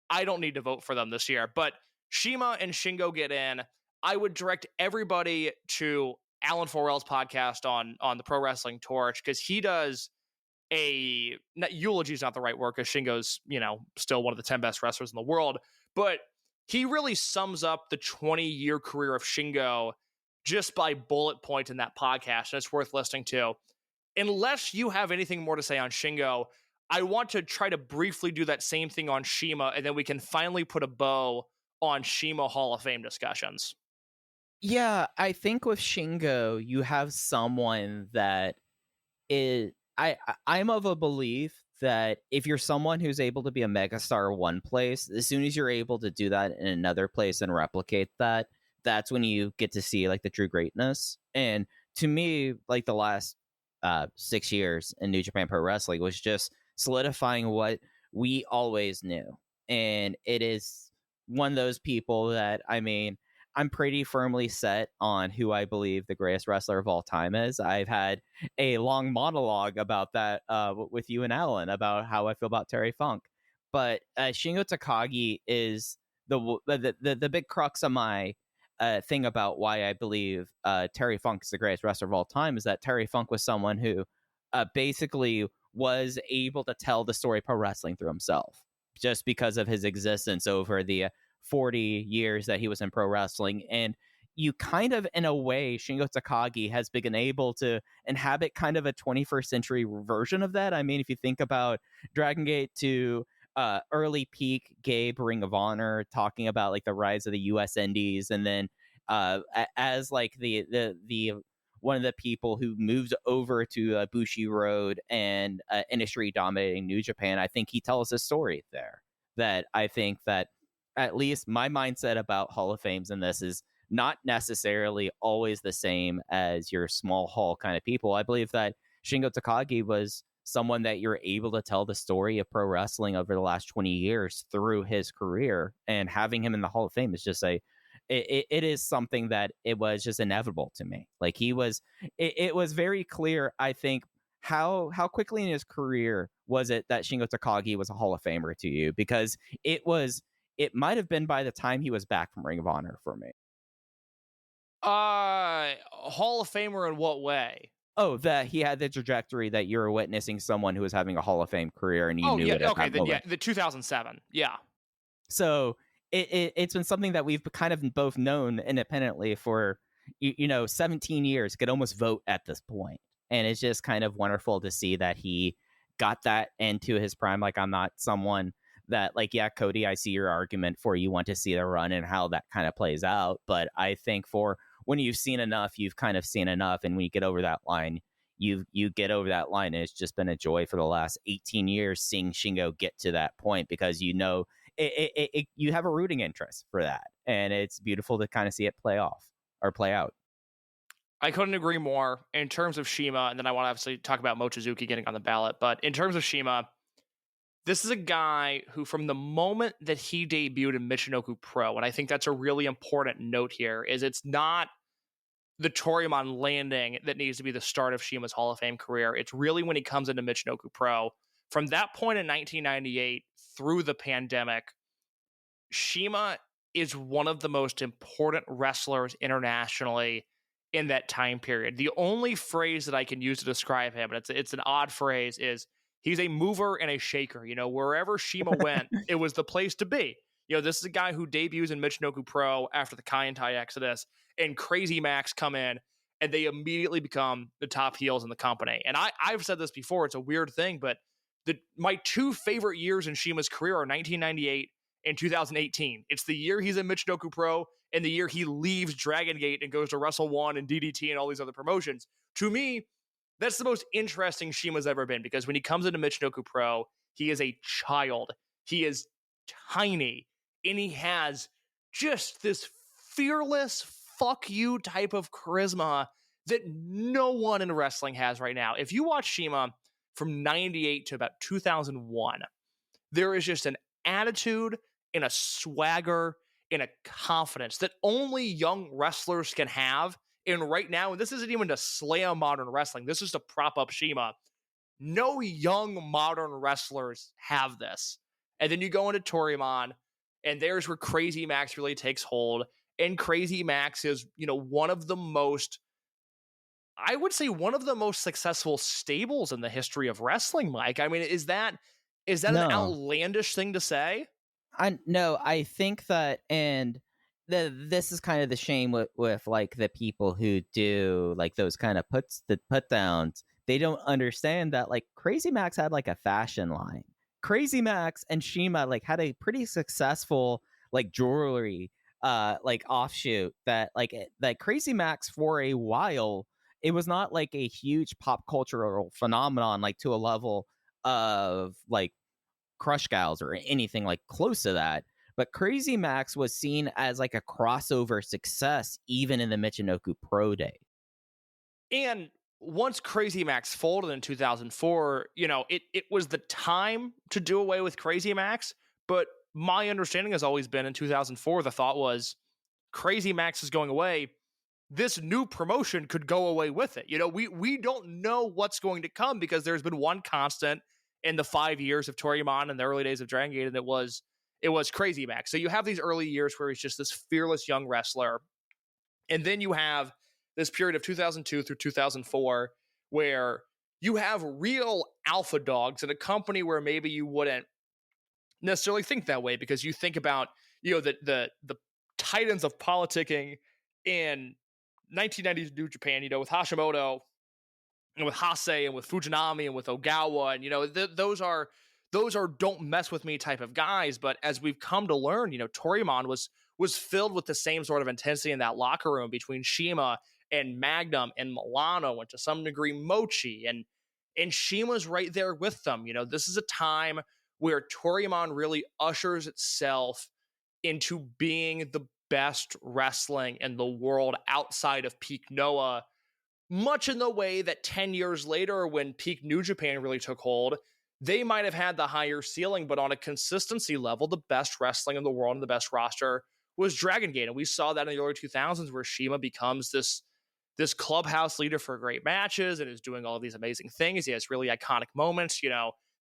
I don't need to vote for them this year. But CIMA and Shingo get in. I would direct everybody to Alan Forel's podcast on the Pro Wrestling Torch, because he does eulogy is not the right word, because Shingo's, still one of the 10 best wrestlers in the world, but he really sums up the 20-year career of Shingo just by bullet point in that podcast, and it's worth listening to. Unless you have anything more to say on Shingo, I want to try to briefly do that same thing on CIMA, and then we can finally put a bow on CIMA Hall of Fame discussions. Yeah, I think with Shingo, you have someone that is... I'm of a belief that if you're someone who's able to be a megastar one place, as soon as you're able to do that in another place and replicate that, that's when you get to see like the true greatness. And to me, like the last 6 years in New Japan Pro Wrestling was just solidifying what we always knew. And it is one of those people that, I'm pretty firmly set on who I believe the greatest wrestler of all time is. I've had a long monologue about that with you and Alan about how I feel about Terry Funk. But Shingo Takagi is the big crux of my thing about why I believe Terry Funk is the greatest wrestler of all time, is that Terry Funk was someone who basically was able to tell the story of pro wrestling through himself, just because of his existence over the 40 years that he was in pro wrestling. And you kind of, in a way, Shingo Takagi has been able to inhabit kind of a 21st century version of that. I mean, if you think about Dragongate to early peak Gabe Ring of Honor, talking about like the rise of the US Indies, and then as like the one of the people who moved over to Bushi Road and industry dominating New Japan, I think he tells a story there that I think that at least my mindset about Hall of Fames in this is not necessarily always the same as your small hall kind of people. I believe that Shingo Takagi was someone that you're able to tell the story of pro wrestling over the last 20 years through his career, and having him in the Hall of Fame is just it is something that it was just inevitable to me. Like it was very clear, I think, how quickly in his career was it that Shingo Takagi was a Hall of Famer to you, because it might have been by the time he was back from Ring of Honor for me. Hall of Famer in what way? Oh, that he had the trajectory that you were witnessing someone who was having a Hall of Fame career, and you knew it. Okay, then yeah, the 2007, yeah. So it's been something that we've kind of both known independently for 17 years. Could almost vote at this point, and it's just kind of wonderful to see that he got that into his prime. Like, I'm not someone that, like, yeah, Cody, I see your argument for you want to see the run and how that kind of plays out. But I think for when you've seen enough, you've kind of seen enough. And when you get over that line, you get over that line. And it's just been a joy for the last 18 years seeing Shingo get to that point, because you have a rooting interest for that, and it's beautiful to kind of see it play out. I couldn't agree more in terms of CIMA, and then I want to obviously talk about Mochizuki getting on the ballot. But in terms of CIMA, this is a guy who, from the moment that he debuted in Michinoku Pro, and I think that's a really important note here, is it's not the Toryumon landing that needs to be the start of CIMA's Hall of Fame career. It's really when he comes into Michinoku Pro. From that point in 1998 through the pandemic, CIMA is one of the most important wrestlers internationally in that time period. The only phrase that I can use to describe him, and it's an odd phrase, is he's a mover and a shaker. You know, wherever CIMA went, it was the place to be. You know, this is a guy who debuts in Michinoku Pro after the Kaientai Exodus, and Crazy Max come in, and they immediately become the top heels in the company. And I've said this before, it's a weird thing, but my two favorite years in CIMA's career are 1998 and 2018. It's the year he's in Michinoku Pro and the year he leaves Dragongate and goes to Wrestle One and DDT and all these other promotions. To me, that's the most interesting CIMA's ever been, because when he comes into Michinoku Pro, he is a child. He is tiny, and he has just this fearless fuck you type of charisma that no one in wrestling has right now. If you watch CIMA from 98 to about 2001, there is just an attitude and a swagger and a confidence that only young wrestlers can have. And right now, and this isn't even to slam modern wrestling, this is to prop up CIMA. No young modern wrestlers have this. And then you go into Toryumon, and there's where Crazy Max really takes hold. And Crazy Max is, one of the most, I would say, one of the most successful stables in the history of wrestling, Mike. I mean, is that an outlandish thing to say? I think that, and this is kind of the shame with like the people who do like those kind of put downs. They don't understand that like Crazy Max had like a fashion line. Crazy Max and CIMA like had a pretty successful like jewelry like offshoot that Crazy Max for a while, it was not like a huge pop cultural phenomenon like to a level of like Crush Gals or anything like close to that. But Crazy Max was seen as like a crossover success even in the Michinoku Pro day. And once Crazy Max folded in 2004, it was the time to do away with Crazy Max. But my understanding has always been in 2004, the thought was Crazy Max is going away. This new promotion could go away with it. We don't know what's going to come, because there's been one constant in the 5 years of Toryumon and the early days of Dragongate, and it was Crazy Max. So you have these early years where he's just this fearless young wrestler. And then you have this period of 2002 through 2004 where you have real alpha dogs in a company where maybe you wouldn't necessarily think that way, because you think about, the titans of politicking in 1990s New Japan, with Hashimoto and with Hase and with Fujinami and with Ogawa, and those are don't mess with me type of guys. But as we've come to learn, Toryumon was filled with the same sort of intensity in that locker room between CIMA and Magnum and Milano, and to some degree Mochi, and CIMA's right there with them. This is a time where Toryumon really ushers itself into being the best wrestling in the world outside of peak Noah, much in the way that 10 years later, when peak New Japan really took hold, they might have had the higher ceiling, but on a consistency level, the best wrestling in the world and the best roster was Dragongate. And we saw that in the early 2000s, where CIMA becomes this clubhouse leader for great matches and is doing all of these amazing things. He has really iconic moments.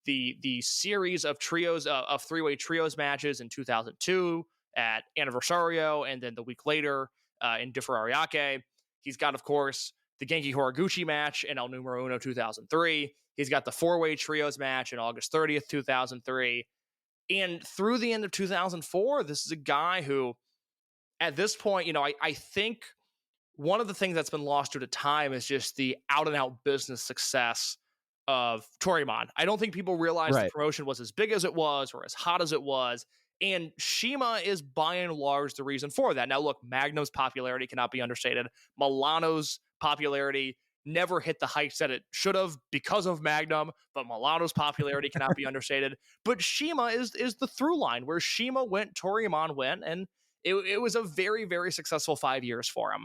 The series of trios of three-way trios matches in 2002 at Anniversario, and then the week later in Differ Ariake. He's got, of course, the Genki Horiguchi match in El Numero Uno 2003. He's got the four-way trios match in August 30th, 2003. And through the end of 2004, this is a guy who, at this point, I think one of the things that's been lost due to time is just the out-and-out business success of Toryumon. I don't think people realize the promotion was as big as it was or as hot as it was. And CIMA is by and large the reason for that. Now, look, Magnum's popularity cannot be understated. Milano's popularity never hit the heights that it should have because of Magnum, but Milano's popularity cannot be understated. But CIMA is the through line where CIMA went, Toryumon went, and it was a very, very successful 5 years for him.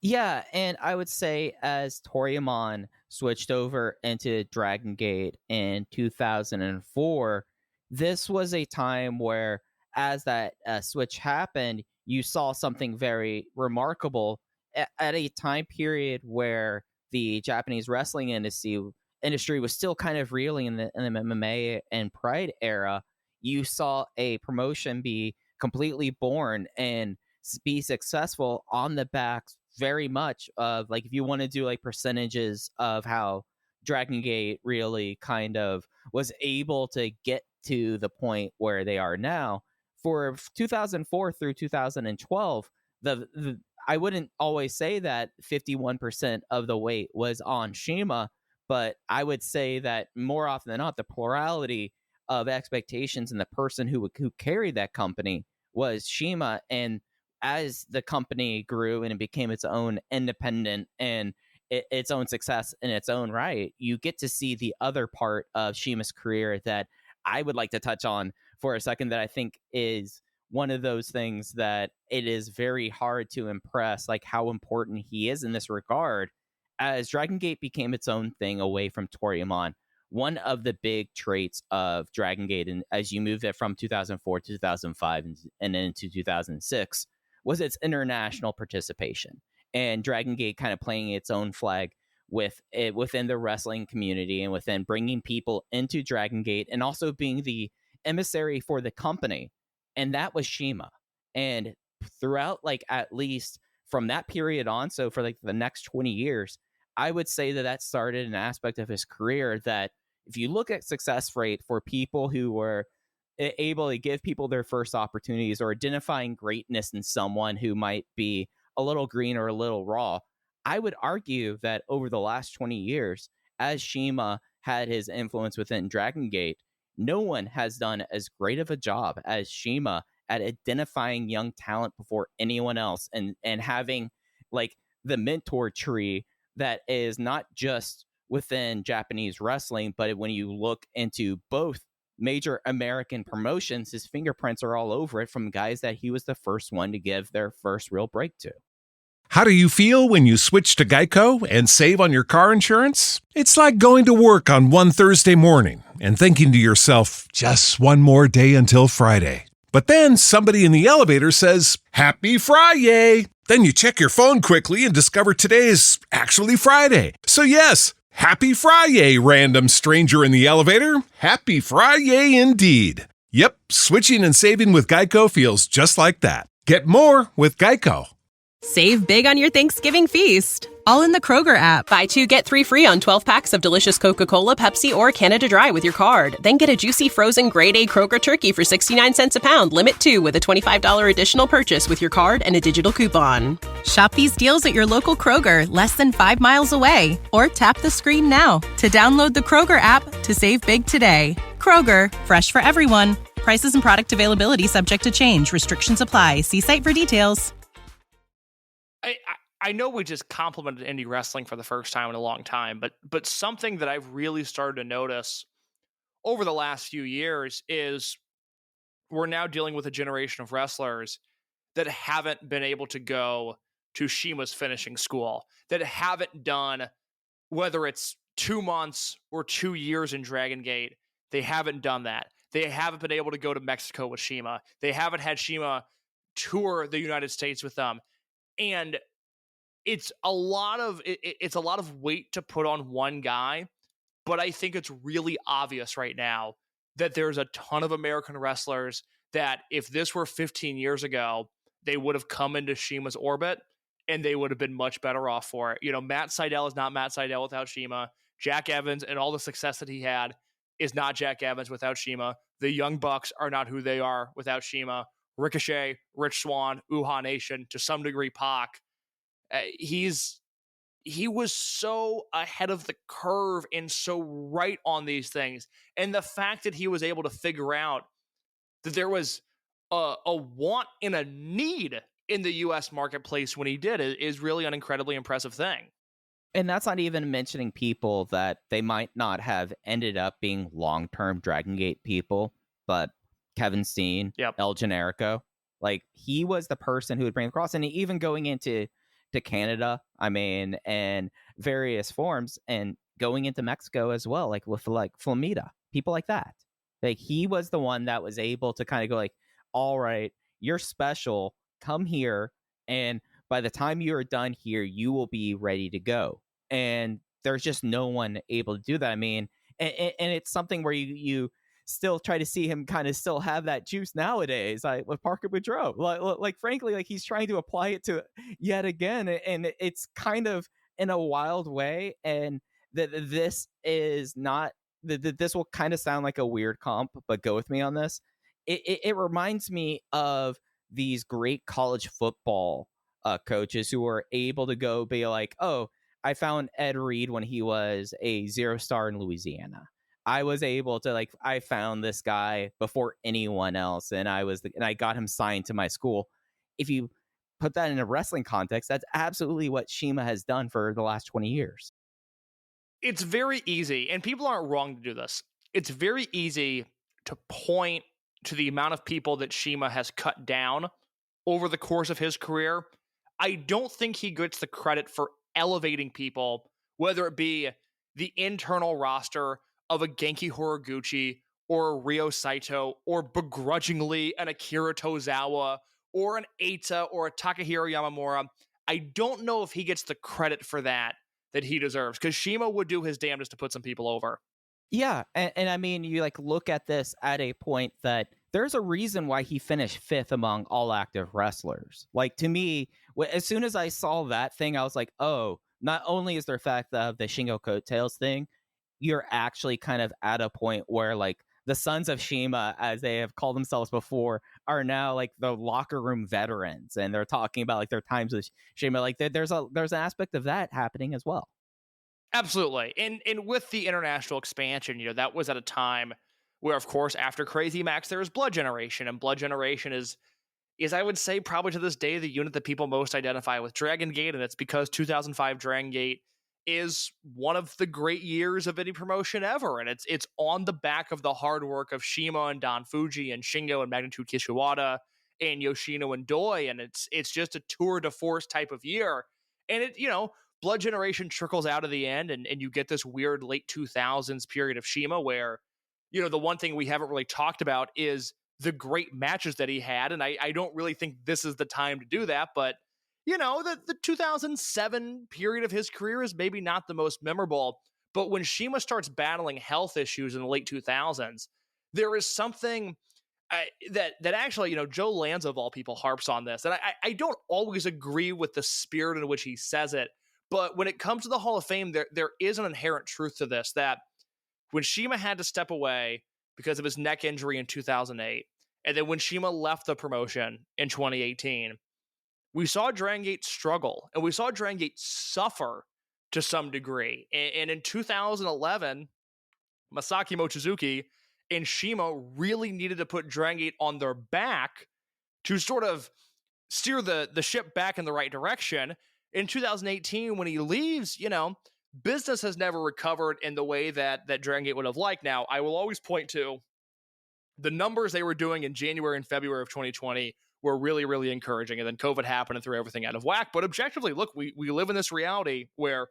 Yeah, and I would say as Toryumon switched over into Dragongate in 2004, this was a time where, as that switch happened, you saw something very remarkable at a time period where the Japanese wrestling industry was still kind of reeling in the MMA and Pride era. You saw a promotion be completely born and be successful on the backs very much of, like, if you want to do like percentages of how Dragon Gate really kind of was able to get to the point where they are now. For 2004 through 2012, the I wouldn't always say that 51% of the weight was on CIMA, but I would say that more often than not, the plurality of expectations and the person who carried that company was CIMA. And as the company grew and it became its own independent and its own success in its own right, you get to see the other part of CIMA's career that I would like to touch on for a second, that I think is one of those things that it is very hard to impress, like how important he is in this regard. As Dragon Gate became its own thing away from Toryumon, one of the big traits of Dragon Gate, and as you move it from 2004 to 2005 and then into 2006, was its international participation, and Dragon Gate kind of playing its own flag within the wrestling community and within bringing people into Dragon Gate and also being the emissary for the company. And that was CIMA. And throughout, like, at least from that period on, so for like the next 20 years, I would say that started an aspect of his career that, if you look at success rate for people who were able to give people their first opportunities or identifying greatness in someone who might be a little green or a little raw, I would argue that over the last 20 years, as CIMA had his influence within Dragon Gate, no one has done as great of a job as CIMA at identifying young talent before anyone else, and having like the mentor tree that is not just within Japanese wrestling, but when you look into both major American promotions, his fingerprints are all over it, from guys that he was the first one to give their first real break to. How do you feel when you switch to Geico and save on your car insurance? It's like going to work on one Thursday morning and thinking to yourself, just one more day until Friday. But then somebody in the elevator says, "Happy Friday!" Then you check your phone quickly and discover today is actually Friday. So yes, Happy Friday, random stranger in the elevator. Happy Friday indeed. Yep, switching and saving with Geico feels just like that. Get more with Geico. Save big on your Thanksgiving feast, all in the Kroger app. Buy 2, get 3 free on 12 packs of delicious Coca-Cola, Pepsi, or Canada Dry with your card. Then get a juicy frozen grade A Kroger turkey for 69 cents a pound, limit 2, with a $25 additional purchase with your card and a digital coupon. Shop these deals at your local Kroger, less than 5 miles away. Or tap the screen now to download the Kroger app to save big today. Kroger, fresh for everyone. Prices and product availability subject to change. Restrictions apply. See site for details. I know we just complimented indie wrestling for the first time in a long time, but something that I've really started to notice over the last few years is we're now dealing with a generation of wrestlers that haven't been able to go to CIMA's finishing school, that haven't done, whether it's 2 months or 2 years in Dragon Gate, they haven't done that. They haven't been able to go to Mexico with CIMA. They haven't had CIMA tour the United States with them. And it's a lot of weight to put on one guy, but I think it's really obvious right now that there's a ton of American wrestlers that if this were 15 years ago, they would have come into CIMA's orbit and they would have been much better off for it. You know, Matt Sydal is not Matt Sydal without CIMA. Jack Evans and all the success that he had is not Jack Evans without CIMA. The Young Bucks are not who they are without CIMA. Ricochet, Rich Swann, Uhaa Nation, to some degree Pac. He was so ahead of the curve and so right on these things. And the fact that he was able to figure out that there was a want and a need in the U.S. marketplace when he did it is really an incredibly impressive thing. And that's not even mentioning people that they might not have ended up being long-term Dragongate people, but Kevin Steen, Yep. El Generico, like he was the person who would bring across, and even going into Canada, I mean, and various forms, and going into Mexico as well, like with like Flamita, people like that. Like he was the one that was able to kind of go like, all right, you're special, come here, and by the time you are done here, you will be ready to go. And there's just no one able to do that. I mean, and it's something where you still try to see him kind of still have that juice nowadays, like with Parker Boudreaux. Like frankly, like he's trying to apply it to yet again, and it's kind of in a wild way. And this is not. This will kind of sound like a weird comp, but go with me on this. It reminds me of these great college football coaches who were able to go be like, oh, I found Ed Reed when he was a 0-star in Louisiana. I was able to I found this guy before anyone else, and I got him signed to my school. If you put that in a wrestling context, that's absolutely what CIMA has done for the last 20 years. It's very easy, and people aren't wrong to do this. It's very easy to point to the amount of people that CIMA has cut down over the course of his career. I don't think he gets the credit for elevating people, whether it be the internal roster of a Genki Horiguchi or a Ryo Saito, or begrudgingly an Akira Tozawa or an Eita or a Takahiro Yamamura. I don't know if he gets the credit for that he deserves, because CIMA would do his damnedest to put some people over. Yeah, and I mean, you look at this at a point that there's a reason why he finished 5th among all active wrestlers. Like, to me, as soon as I saw that thing, I was like, oh, not only is there fact of the Shingo coattails thing, you're actually kind of at a point where the sons of CIMA, as they have called themselves before, are now the locker room veterans, and they're talking about their times with CIMA. There's an aspect of that happening as well. Absolutely. And with the international expansion, that was at a time where, of course, after Crazy Max, there was Blood Generation, and Blood Generation is I would say probably to this day the unit that people most identify with Dragongate, and it's because 2005 Dragongate is one of the great years of any promotion ever, and it's on the back of the hard work of CIMA and Don Fuji and Shingo and Magnitude Kishiwada and Yoshino and Doi, and it's just a tour de force type of year. And Blood Generation trickles out of the end, and you get this weird late 2000s period of CIMA where, the one thing we haven't really talked about is the great matches that he had, and I don't really think this is the time to do that, but the 2007 period of his career is maybe not the most memorable, but when CIMA starts battling health issues in the late 2000s, there is something that actually, Joe Lanza, of all people, harps on this, and I don't always agree with the spirit in which he says it, but when it comes to the Hall of Fame, there is an inherent truth to this, that when CIMA had to step away because of his neck injury in 2008, and then when CIMA left the promotion in 2018, we saw Dragongate struggle, and we saw Dragongate suffer to some degree. And in 2011, Masaki Mochizuki and CIMA really needed to put Dragongate on their back to sort of steer the ship back in the right direction. In 2018, when he leaves, business has never recovered in the way that Dragongate would have liked. Now, I will always point to the numbers they were doing in January and February of 2020 were really, really encouraging. And then COVID happened and threw everything out of whack. But objectively, look, we live in this reality where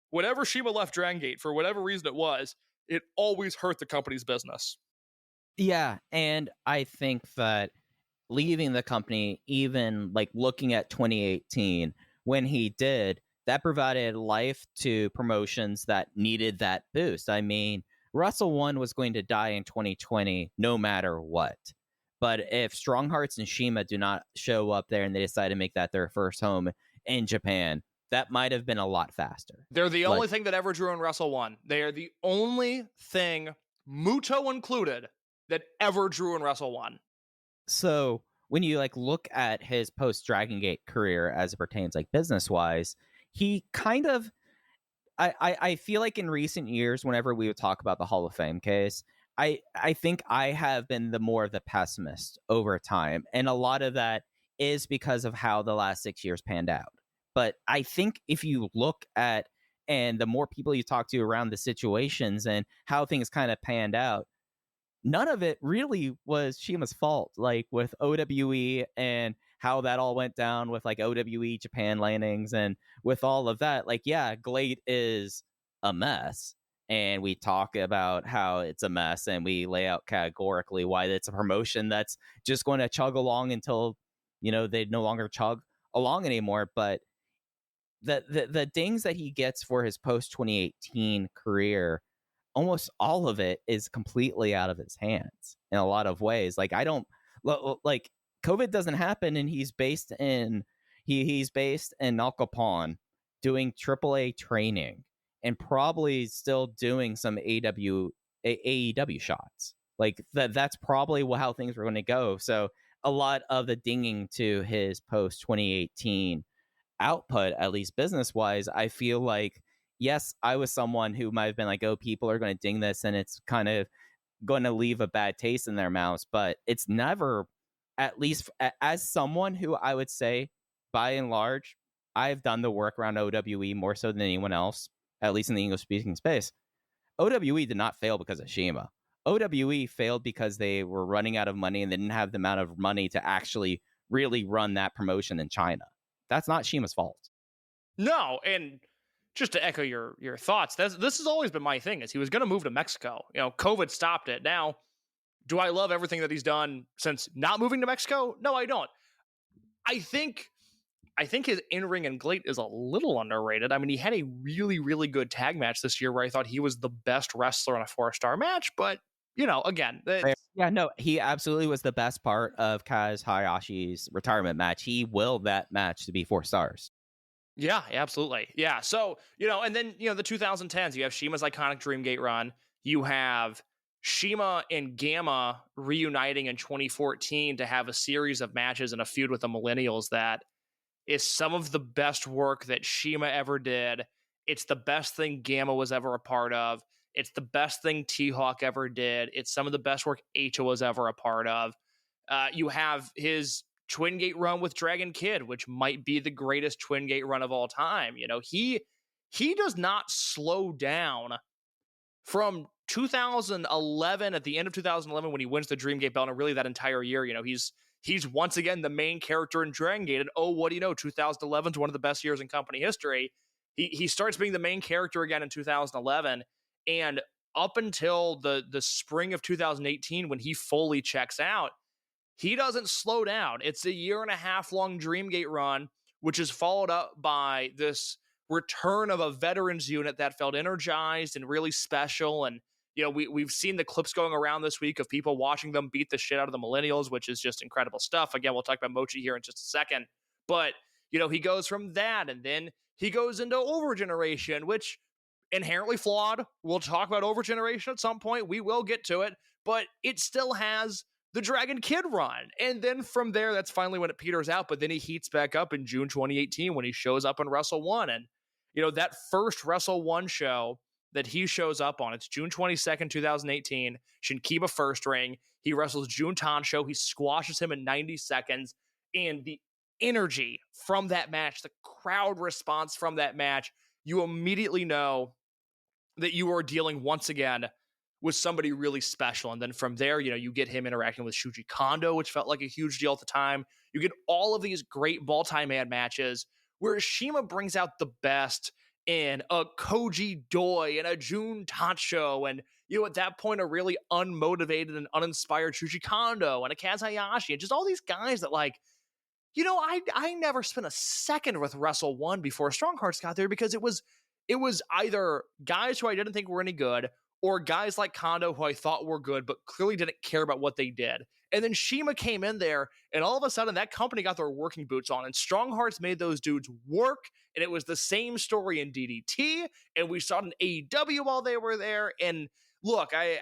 whenever CIMA left Dragongate, for whatever reason it was, it always hurt the company's business. Yeah, and I think that leaving the company, even looking at 2018, when he did, that provided life to promotions that needed that boost. I mean, Wrestle One was going to die in 2020 no matter what. But if Strong Hearts and CIMA do not show up there and they decide to make that their first home in Japan, that might have been a lot faster. They're the only thing that ever drew in Wrestle One. They are the only thing, Muto included, that ever drew in Wrestle One. So when you look at his post Dragongate career as it pertains business wise, he kind of, I feel like in recent years, whenever we would talk about the Hall of Fame case, I think I have been the more of the pessimist over time. And a lot of that is because of how the last 6 years panned out. But I think if you look at and the more people you talk to around the situations and how things kind of panned out, none of it really was Shima's fault. Like with OWE and how that all went down with like OWE Japan landings and with all of that, like, yeah, Glade is a mess. And we talk about how it's a mess and we lay out categorically why it's a promotion that's just going to chug along until, they no longer chug along anymore. But the dings that he gets for his post 2018 career, almost all of it is completely out of his hands in a lot of ways. Like, I don't like COVID doesn't happen, and he's based in Nalcopon doing AAA training and probably still doing some AEW shots. Like that's probably how things were going to go. So a lot of the dinging to his post 2018 output, at least business wise, I feel like, yes, I was someone who might have been like, oh, people are going to ding this and it's kind of going to leave a bad taste in their mouths. But it's never, at least as someone who I would say, by and large, I've done the work around OWE more so than anyone else, at least in the English speaking space. OWE did not fail because of CIMA. OWE failed because they were running out of money and they didn't have the amount of money to actually really run that promotion in China. That's not CIMA's fault. No, and just to echo your thoughts, this has always been my thing, is he was going to move to Mexico. COVID stopped it. Now, do I love everything that he's done since not moving to Mexico? No, I don't. I think his in-ring and Glate is a little underrated. I mean, he had a really, really good tag match this year where I thought he was the best wrestler in a 4-star match, but, again... Yeah, no, he absolutely was the best part of Kaz Hayashi's retirement match. He willed that match to be 4 stars. Yeah, absolutely. Yeah, so, and then, the 2010s, you have Shima's iconic Dreamgate run. You have Shima and Gamma reuniting in 2014 to have a series of matches and a feud with the Millennials that is some of the best work that Shima ever did. It's the best thing Gamma was ever a part of. It's the best thing T-Hawk ever did. It's some of the best work Acha was ever a part of. You have his Twin Gate run with Dragon Kid, which might be the greatest Twin Gate run of all time. He does not slow down from 2011, at the end of 2011, when he wins the Dreamgate belt, and really that entire year. He's once again the main character in Dragon Gate, and what do you know, 2011 is one of the best years in company history. He starts being the main character again in 2011, and up until the spring of 2018, when he fully checks out, he doesn't slow down. It's a 1.5 year long Dreamgate run, which is followed up by this return of a veterans unit that felt energized and really special. And we've seen the clips going around this week of people watching them beat the shit out of the Millennials, which is just incredible stuff. Again, we'll talk about Mochi here in just a second. But, he goes from that, and then he goes into Overgeneration, which inherently flawed. We'll talk about Overgeneration at some point. We will get to it. But it still has the Dragon Kid run. And then from there, that's finally when it peters out. But then he heats back up in June 2018 when he shows up in Wrestle 1. And, that first Wrestle 1 show that he shows up on, it's June 22nd, 2018, Shinkiba first ring. He wrestles Jun Tancho. He squashes him in 90 seconds. And the energy from that match, the crowd response from that match, you immediately know that you are dealing once again with somebody really special. And then from there, you get him interacting with Shuji Kondo, which felt like a huge deal at the time. You get all of these great multi-man matches where Shima brings out the best in a Koji Doi and a Jun Tancho, and at that point a really unmotivated and uninspired Shuji Kondo and a Kaz Hayashi, and just all these guys that I never spent a second with Wrestle 1 before Strong Hearts got there, because it was either guys who I didn't think were any good, or guys like Kondo who I thought were good but clearly didn't care about what they did. And then Shima came in there, and all of a sudden that company got their working boots on, and Strong Hearts made those dudes work, and it was the same story in DDT, and we saw it in AEW while they were there. And look, I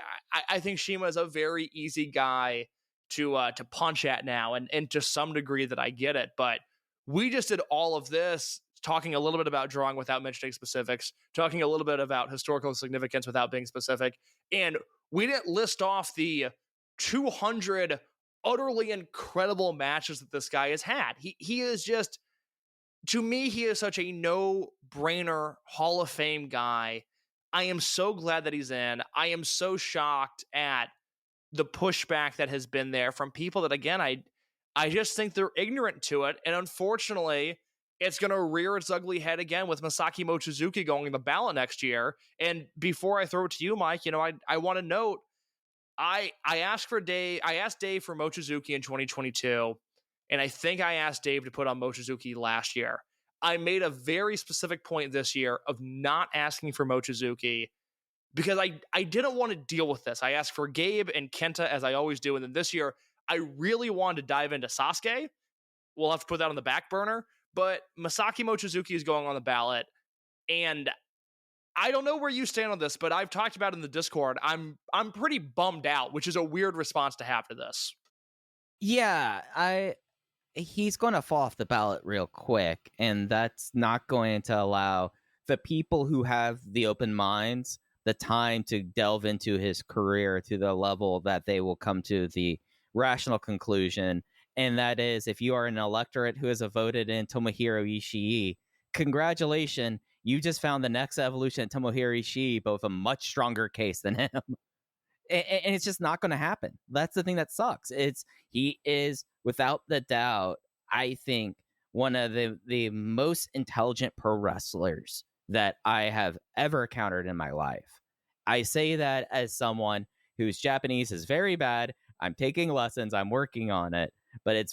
think Shima is a very easy guy to punch at now, and to some degree that I get it, but we just did all of this talking a little bit about drawing without mentioning specifics, talking a little bit about historical significance without being specific, and we didn't list off the 200 utterly incredible matches that this guy has had. He is just to me, he is such a no-brainer Hall of Fame guy. I am so glad that he's in. I am so shocked at the pushback that has been there from people that, again, I just think they're ignorant to it. And unfortunately, it's going to rear its ugly head again with Masaki Mochizuki going in the ballot next year. And before I throw it to you, Mike, I want to note, I asked Dave for Mochizuki in 2022, and I think I asked Dave to put on Mochizuki last year. I made a very specific point this year of not asking for Mochizuki because I didn't want to deal with this. I asked for Gabe and Kenta, as I always do, and then this year, I really wanted to dive into Sasuke. We'll have to put that on the back burner, but Masaki Mochizuki is going on the ballot, and I don't know where you stand on this, but I've talked about it in the Discord. I'm pretty bummed out, which is a weird response to have to this. Yeah, he's going to fall off the ballot real quick, and that's not going to allow the people who have the open minds the time to delve into his career to the level that they will come to the rational conclusion. And that is, if you are an electorate who has voted in Tomohiro Ishii, congratulations, you just found the next evolution of Tomohiro Ishii, both a much stronger case than him. And it's just not going to happen. That's the thing that sucks. He is, without the doubt, I think, one of the most intelligent pro wrestlers that I have ever encountered in my life. I say that as someone whose Japanese is very bad. I'm taking lessons. I'm working on it. But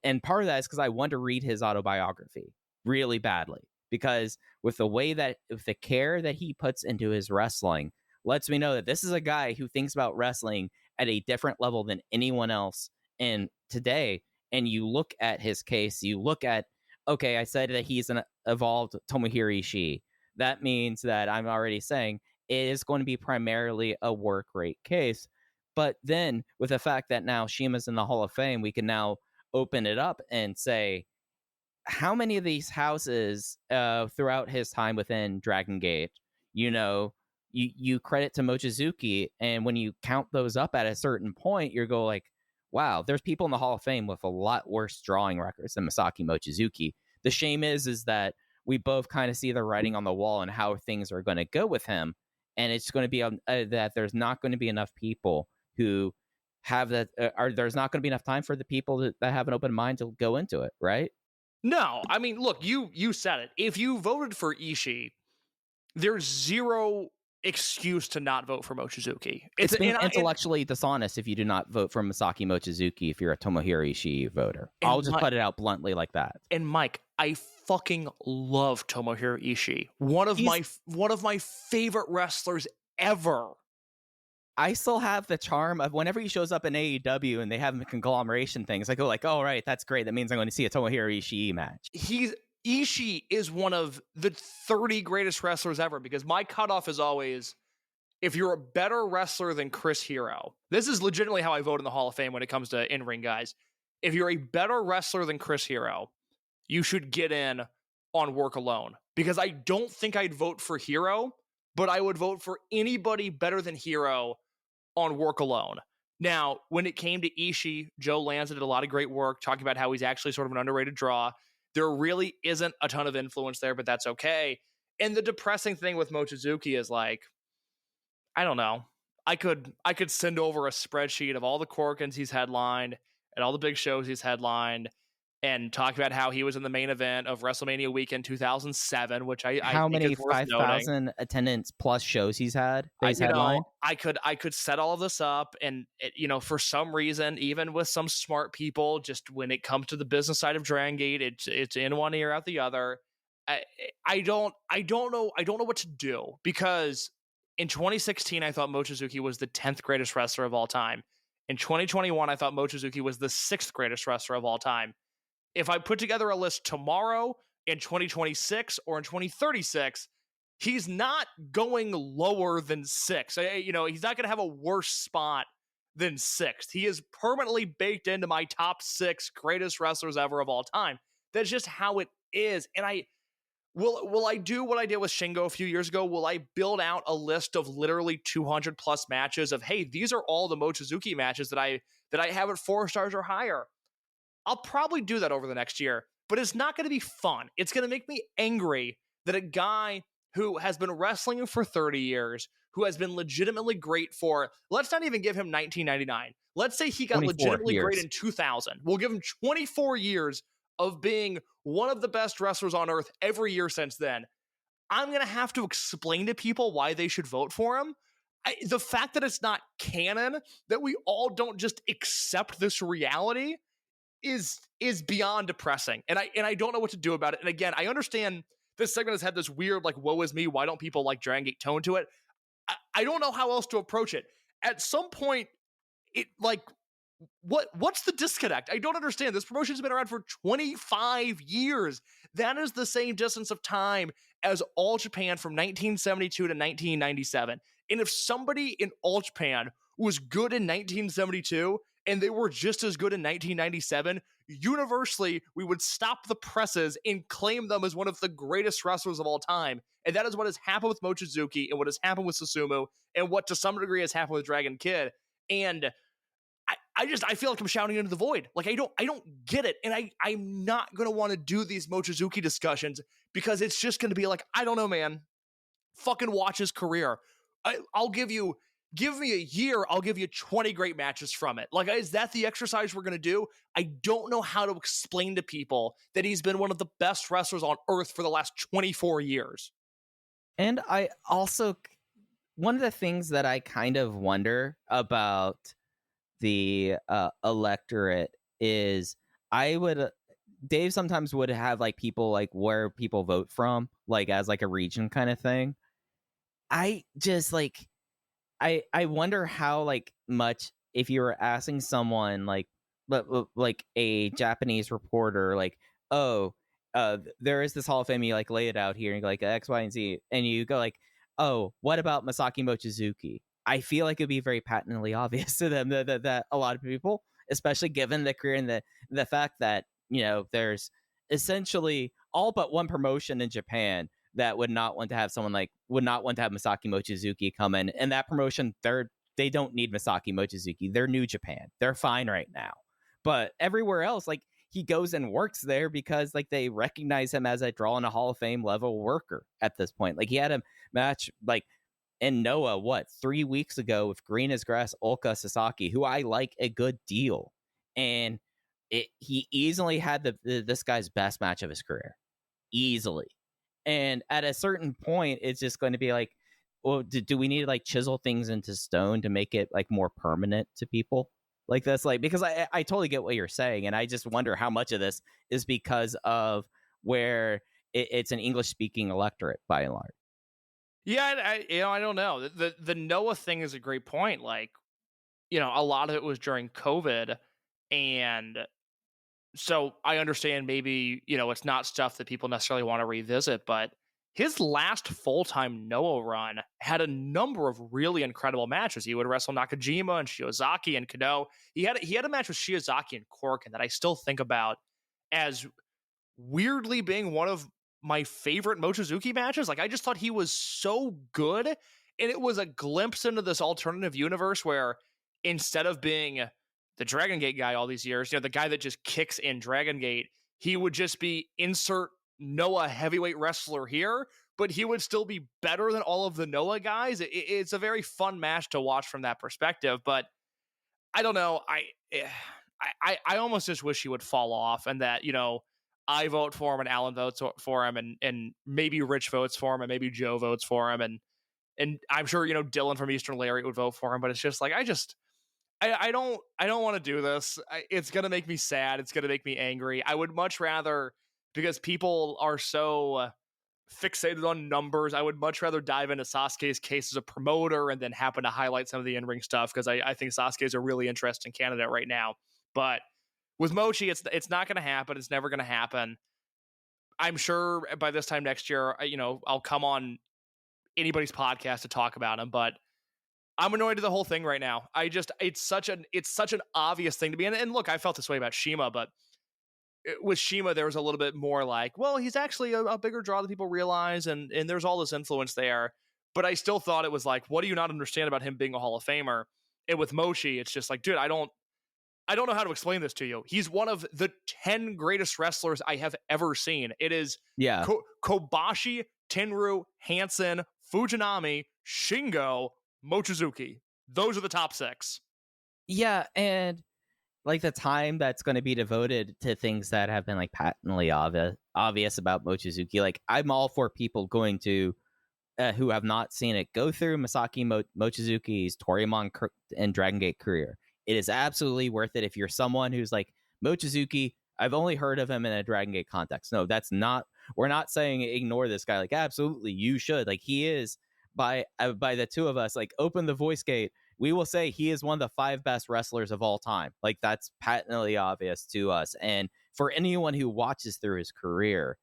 and part of that is because I want to read his autobiography really badly. Because with the care that he puts into his wrestling, lets me know that this is a guy who thinks about wrestling at a different level than anyone else in today. And you look at his case, you look at, okay, I said that he's an evolved Tomohiro Ishii. That means that I'm already saying it is going to be primarily a work rate case. But then with the fact that now CIMA's in the Hall of Fame, we can now open it up and say, how many of these houses throughout his time within Dragongate, you credit to Mochizuki, and when you count those up at a certain point, you're go like, wow, there's people in the Hall of Fame with a lot worse drawing records than Masaki Mochizuki. The shame is that we both kind of see the writing on the wall and how things are going to go with him, and it's going to be that there's not going to be enough people who have that, there's not going to be enough time for the people that have an open mind to go into it, right? No, I mean, look, you said it. If you voted for Ishii, there's zero excuse to not vote for Mochizuki. It's being intellectually dishonest if you do not vote for Masaki Mochizuki if you're a Tomohiro Ishii voter. I'll just put it out bluntly like that. And Mike, I fucking love Tomohiro Ishii. One of my favorite wrestlers ever. I still have the charm of whenever he shows up in AEW and they have conglomeration things, I go like, oh, right, that's great. That means I'm going to see a Tomohiro Ishii match. Ishii is one of the 30 greatest wrestlers ever, because my cutoff is always, if you're a better wrestler than Chris Hero, this is legitimately how I vote in the Hall of Fame when it comes to in-ring guys. If you're a better wrestler than Chris Hero, you should get in on work alone, because I don't think I'd vote for Hero, but I would vote for anybody better than Hero on work alone. Now, when it came to Ishii, Joe Lanza did a lot of great work talking about how he's actually sort of an underrated draw. There really isn't a ton of influence there, but that's okay. And the depressing thing with Mochizuki is like, I don't know. I could send over a spreadsheet of all the Corkins he's headlined and all the big shows he's headlined, and talk about how he was in the main event of WrestleMania weekend 2007, which I how think many is worth 5,000 attendance plus shows he's had? I could set all of this up, and for some reason, even with some smart people, just when it comes to the business side of Dragongate, it's in one ear out the other. I don't know what to do, because in 2016 I thought Mochizuki was the 10th greatest wrestler of all time. In 2021 I thought Mochizuki was the 6th greatest wrestler of all time. If I put together a list tomorrow, in 2026 or in 2036, he's not going lower than 6. He's not going to have a worse spot than 6th. He is permanently baked into my top 6 greatest wrestlers ever of all time. That's just how it is. And will I do what I did with Shingo a few years ago? Will I build out a list of literally 200 plus matches of, hey, these are all the Mochizuki matches that I have at 4 stars or higher? I'll probably do that over the next year. but it's not going to be fun. It's going to make me angry that a guy who has been wrestling for 30 years, who has been legitimately great for, let's not even give him 1999. Let's say he got 24 legitimately great years. in 2000. We'll give him 24 years of being one of the best wrestlers on earth every year since then. I'm going to have to explain to people why they should vote for him. The fact that it's not canon, that we all don't just accept this reality is beyond depressing. And I don't know what to do about it. And again, I understand this segment has had this weird, like, woe is me, why don't people like Dragongate tone to it? I don't know how else to approach it. At some point, it like, what's the disconnect? I don't understand. This promotion's been around for 25 years. That is the same distance of time as All Japan from 1972 to 1997. And if somebody in All Japan was good in 1972 and they were just as good in 1997, universally, we would stop the presses and claim them as one of the greatest wrestlers of all time. And that is what has happened with Mochizuki and what has happened with Susumu and what to some degree has happened with Dragon Kid. And I feel like I'm shouting into the void. Like, I don't get it. And I'm not going to want to do these Mochizuki discussions because it's just going to be like, I don't know, man. Fucking watch his career. Give me a year, I'll give you 20 great matches from it. Like, is that the exercise we're going to do? I don't know how to explain to people that he's been one of the best wrestlers on earth for the last 24 years. And I also, one of the things that I kind of wonder about the electorate is Dave sometimes would have like people like where people vote from, like as like a region kind of thing. I just like, I wonder how like much if you were asking someone like a Japanese reporter like, there is this Hall of Fame, you like lay it out here and you go like X, Y, and Z, and you go like, oh, what about Masaki Mochizuki? I feel like it'd be very patently obvious to them that a lot of people, especially given the career and the fact that, you know, there's essentially all but one promotion in Japan that would not want to have Masaki Mochizuki come in, and that promotion, they don't need Masaki Mochizuki. They're New Japan. They're fine right now. But everywhere else, like, he goes and works there because like they recognize him as a draw and a Hall of Fame level worker at this point. Like, he had a match like in Noah 3 weeks ago with green as grass Ulka Sasaki, who I like a good deal, and he easily had this guy's best match of his career, easily. And at a certain point, it's just going to be like, well, do we need to like chisel things into stone to make it like more permanent to people like this? Like, because I totally get what you're saying. And I just wonder how much of this is because of where it's an English speaking electorate by and large. Yeah, I don't know. The Noah thing is a great point. Like, you know, a lot of it was during COVID, and so I understand maybe, you know, it's not stuff that people necessarily want to revisit, but his last full-time Noah run had a number of really incredible matches. He would wrestle Nakajima and Shiozaki and Kano. He had a match with Shiozaki and Corkin that I still think about as weirdly being one of my favorite Mochizuki matches. Like, I just thought he was so good, and it was a glimpse into this alternative universe where instead of being the Dragongate guy all these years, you know, the guy that just kicks in Dragongate, he would just be insert Noah heavyweight wrestler here, but he would still be better than all of the Noah guys. It's a very fun match to watch from that perspective, but I don't know. I almost just wish he would fall off, and that, you know, I vote for him and Alan votes for him, and maybe Rich votes for him and maybe Joe votes for him, and I'm sure, you know, Dylan from Eastern Lariat would vote for him, but it's just like, I don't want to do this. It's going to make me sad. It's going to make me angry. I would much rather, because people are so fixated on numbers, I would much rather dive into Sasuke's case as a promoter and then happen to highlight some of the in-ring stuff, because I think Sasuke is a really interesting candidate right now. But with Mochi, it's not going to happen. It's never going to happen. I'm sure by this time next year, you know, I'll come on anybody's podcast to talk about him, but I'm annoyed at the whole thing right now. It's such an obvious thing to be. And look, I felt this way about CIMA, but with CIMA, there was a little bit more like, well, he's actually a bigger draw than people realize, and there's all this influence there. But I still thought it was like, what do you not understand about him being a Hall of Famer? And with Mochi, it's just like, dude, I don't know how to explain this to you. He's one of the 10 greatest wrestlers I have ever seen. It is Kobashi, Tenryu, Hansen, Fujinami, Shingo, Mochizuki. Those are the top 6. Yeah, and like the time that's going to be devoted to things that have been like patently obvious about Mochizuki. Like, I'm all for people going to who have not seen it go through Masaki Mochizuki's Toryumon and Dragongate career. It is absolutely worth it if you're someone who's like, Mochizuki, I've only heard of him in a Dragongate context. No, that's not. We're not saying ignore this guy. Like, absolutely, you should. Like, he is by the two of us. Like, open the voice gate. We will say he is one of the 5 best wrestlers of all time. Like, that's patently obvious to us. And for anyone who watches through his career,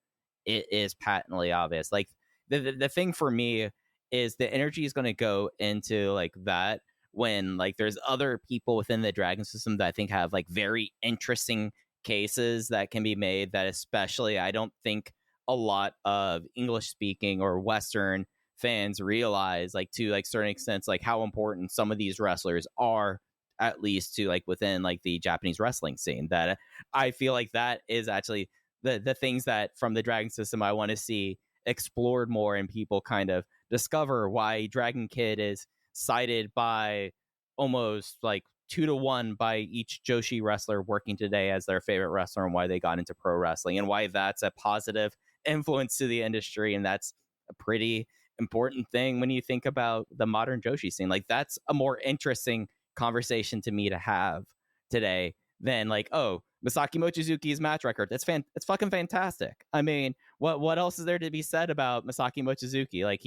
it is patently obvious. Like, the thing for me is the energy is going to go into like that when like there's other people within the Dragon system that I think have like very interesting cases that can be made, that especially I don't think a lot of English speaking or Western fans realize, like, to like certain extents, like how important some of these wrestlers are, at least to like within like the Japanese wrestling scene. That I feel like that is actually the things that from the Dragon system I want to see explored more, and people kind of discover why Dragon Kid is cited by almost like 2-to-1 by each Joshi wrestler working today as their favorite wrestler, and why they got into pro wrestling, and why that's a positive influence to the industry. And that's a pretty important thing when you think about the modern Joshi scene. Like, that's a more interesting conversation to me to have today than like, oh, Masaki Mochizuki's match record. It's fucking fantastic. I mean, what else is there to be said about Masaki Mochizuki? Like,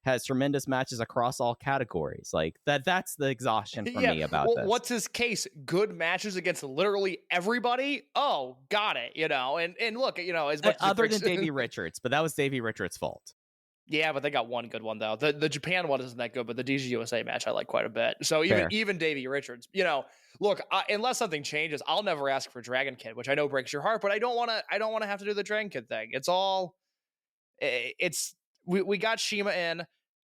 has tremendous matches across all categories. Like, that's the exhaustion for me about this. What's his case? Good matches against literally everybody? Oh, got it. And look, as much other than Davey Richards, but that was Davey Richards' fault. Yeah, but they got one good one though. The Japan one isn't that good, but the DGUSA match I like quite a bit. So even Davey Richards, look, unless something changes, I'll never ask for Dragon Kid, which I know breaks your heart, but I don't want to have to do the Dragon Kid thing. We got CIMA in.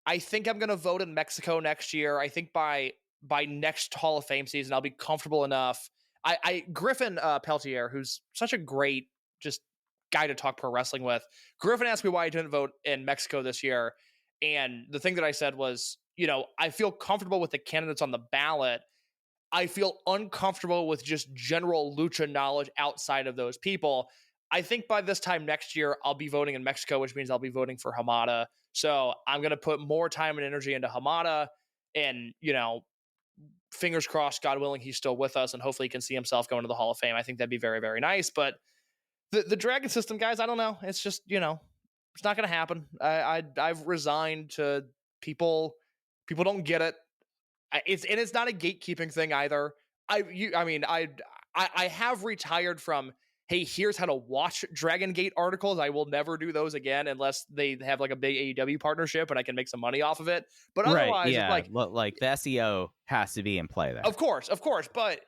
I think I'm gonna vote in Mexico next year. I think by next Hall of Fame season, I'll be comfortable enough. Griffin Peltier, who's such a great just guy to talk pro wrestling with. Griffin asked me why I didn't vote in Mexico this year. And the thing that I said was, I feel comfortable with the candidates on the ballot. I feel uncomfortable with just general lucha knowledge outside of those people. I think by this time next year, I'll be voting in Mexico, which means I'll be voting for Hamada. So I'm going to put more time and energy into Hamada, and, fingers crossed, God willing, he's still with us, and hopefully he can see himself going to the Hall of Fame. I think that'd be very, very nice. But the Dragon system, guys, I don't know. It's just, it's not going to happen. I've resigned to people. People don't get it. It's not a gatekeeping thing either. I have retired from, hey, here's how to watch Dragongate articles. I will never do those again unless they have like a big AEW partnership and I can make some money off of it. But otherwise, yeah, it's like the SEO has to be in play there. Of course. But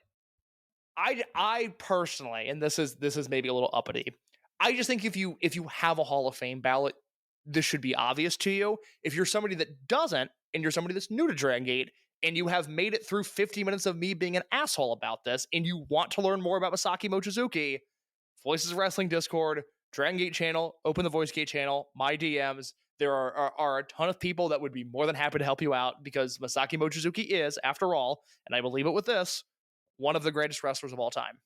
I personally, and this is maybe a little uppity, I just think if you have a Hall of Fame ballot, this should be obvious to you. If you're somebody that doesn't, and you're somebody that's new to Dragongate, and you have made it through 50 minutes of me being an asshole about this, and you want to learn more about Masaki Mochizuki, Voices of Wrestling Discord, Dragongate channel, Open the Voice Gate channel, my DMs, there are a ton of people that would be more than happy to help you out, because Masaki Mochizuki is, after all, and I will leave it with this, one of the greatest wrestlers of all time.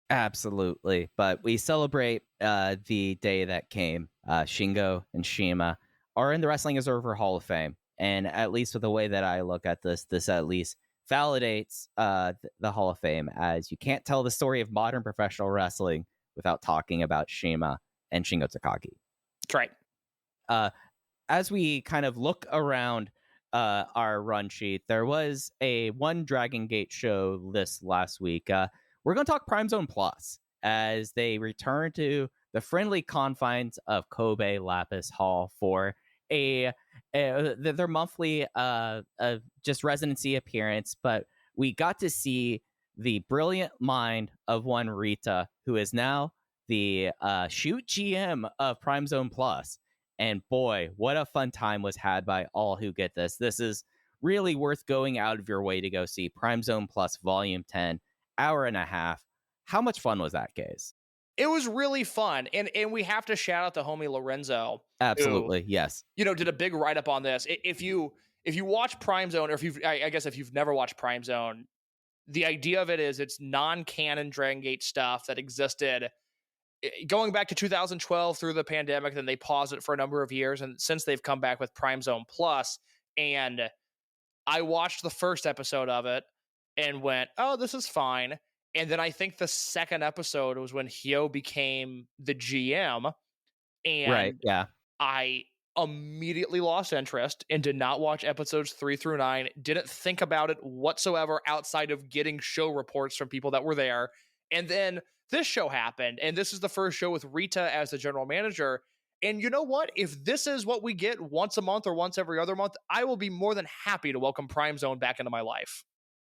Absolutely. But we celebrate the day that came. Shingo and CIMA are in the Wrestling Observer Hall of Fame. And at least with the way that I look at this at least validates the Hall of Fame, as you can't tell the story of modern professional wrestling without talking about CIMA and Shingo Takagi. That's right. As we kind of look around our run sheet, there was one Dragongate show this last week. We're going to talk Prime Zone Plus as they return to the friendly confines of Kobe Lapis Hall for their monthly just residency appearance. But we got to see the brilliant mind of one Rita, who is now the shoot GM of Prime Zone Plus. And boy, what a fun time was had by all who get this. This is really worth going out of your way to go see. Prime Zone Plus Volume 10 hour and a half. How much fun was that, Gaze? It was really fun. And we have to shout out the homie Lorenzo. Absolutely, who, yes. did a big write-up on this. If you watch Prime Zone, or I guess if you've never watched Prime Zone, the idea of it is it's non-canon Dragongate stuff that existed going back to 2012 through the pandemic. Then they paused it for a number of years, and since they've come back with Prime Zone Plus, and I watched the first episode of it and went, oh, this is fine. And then I think the second episode was when Hyo became the GM, and right, yeah. I immediately lost interest and did not watch episodes 3 through 9. Didn't think about it whatsoever outside of getting show reports from people that were there. And then this show happened, and this is the first show with Rita as the general manager. And you know what? If this is what we get once a month or once every other month, I will be more than happy to welcome Prime Zone back into my life.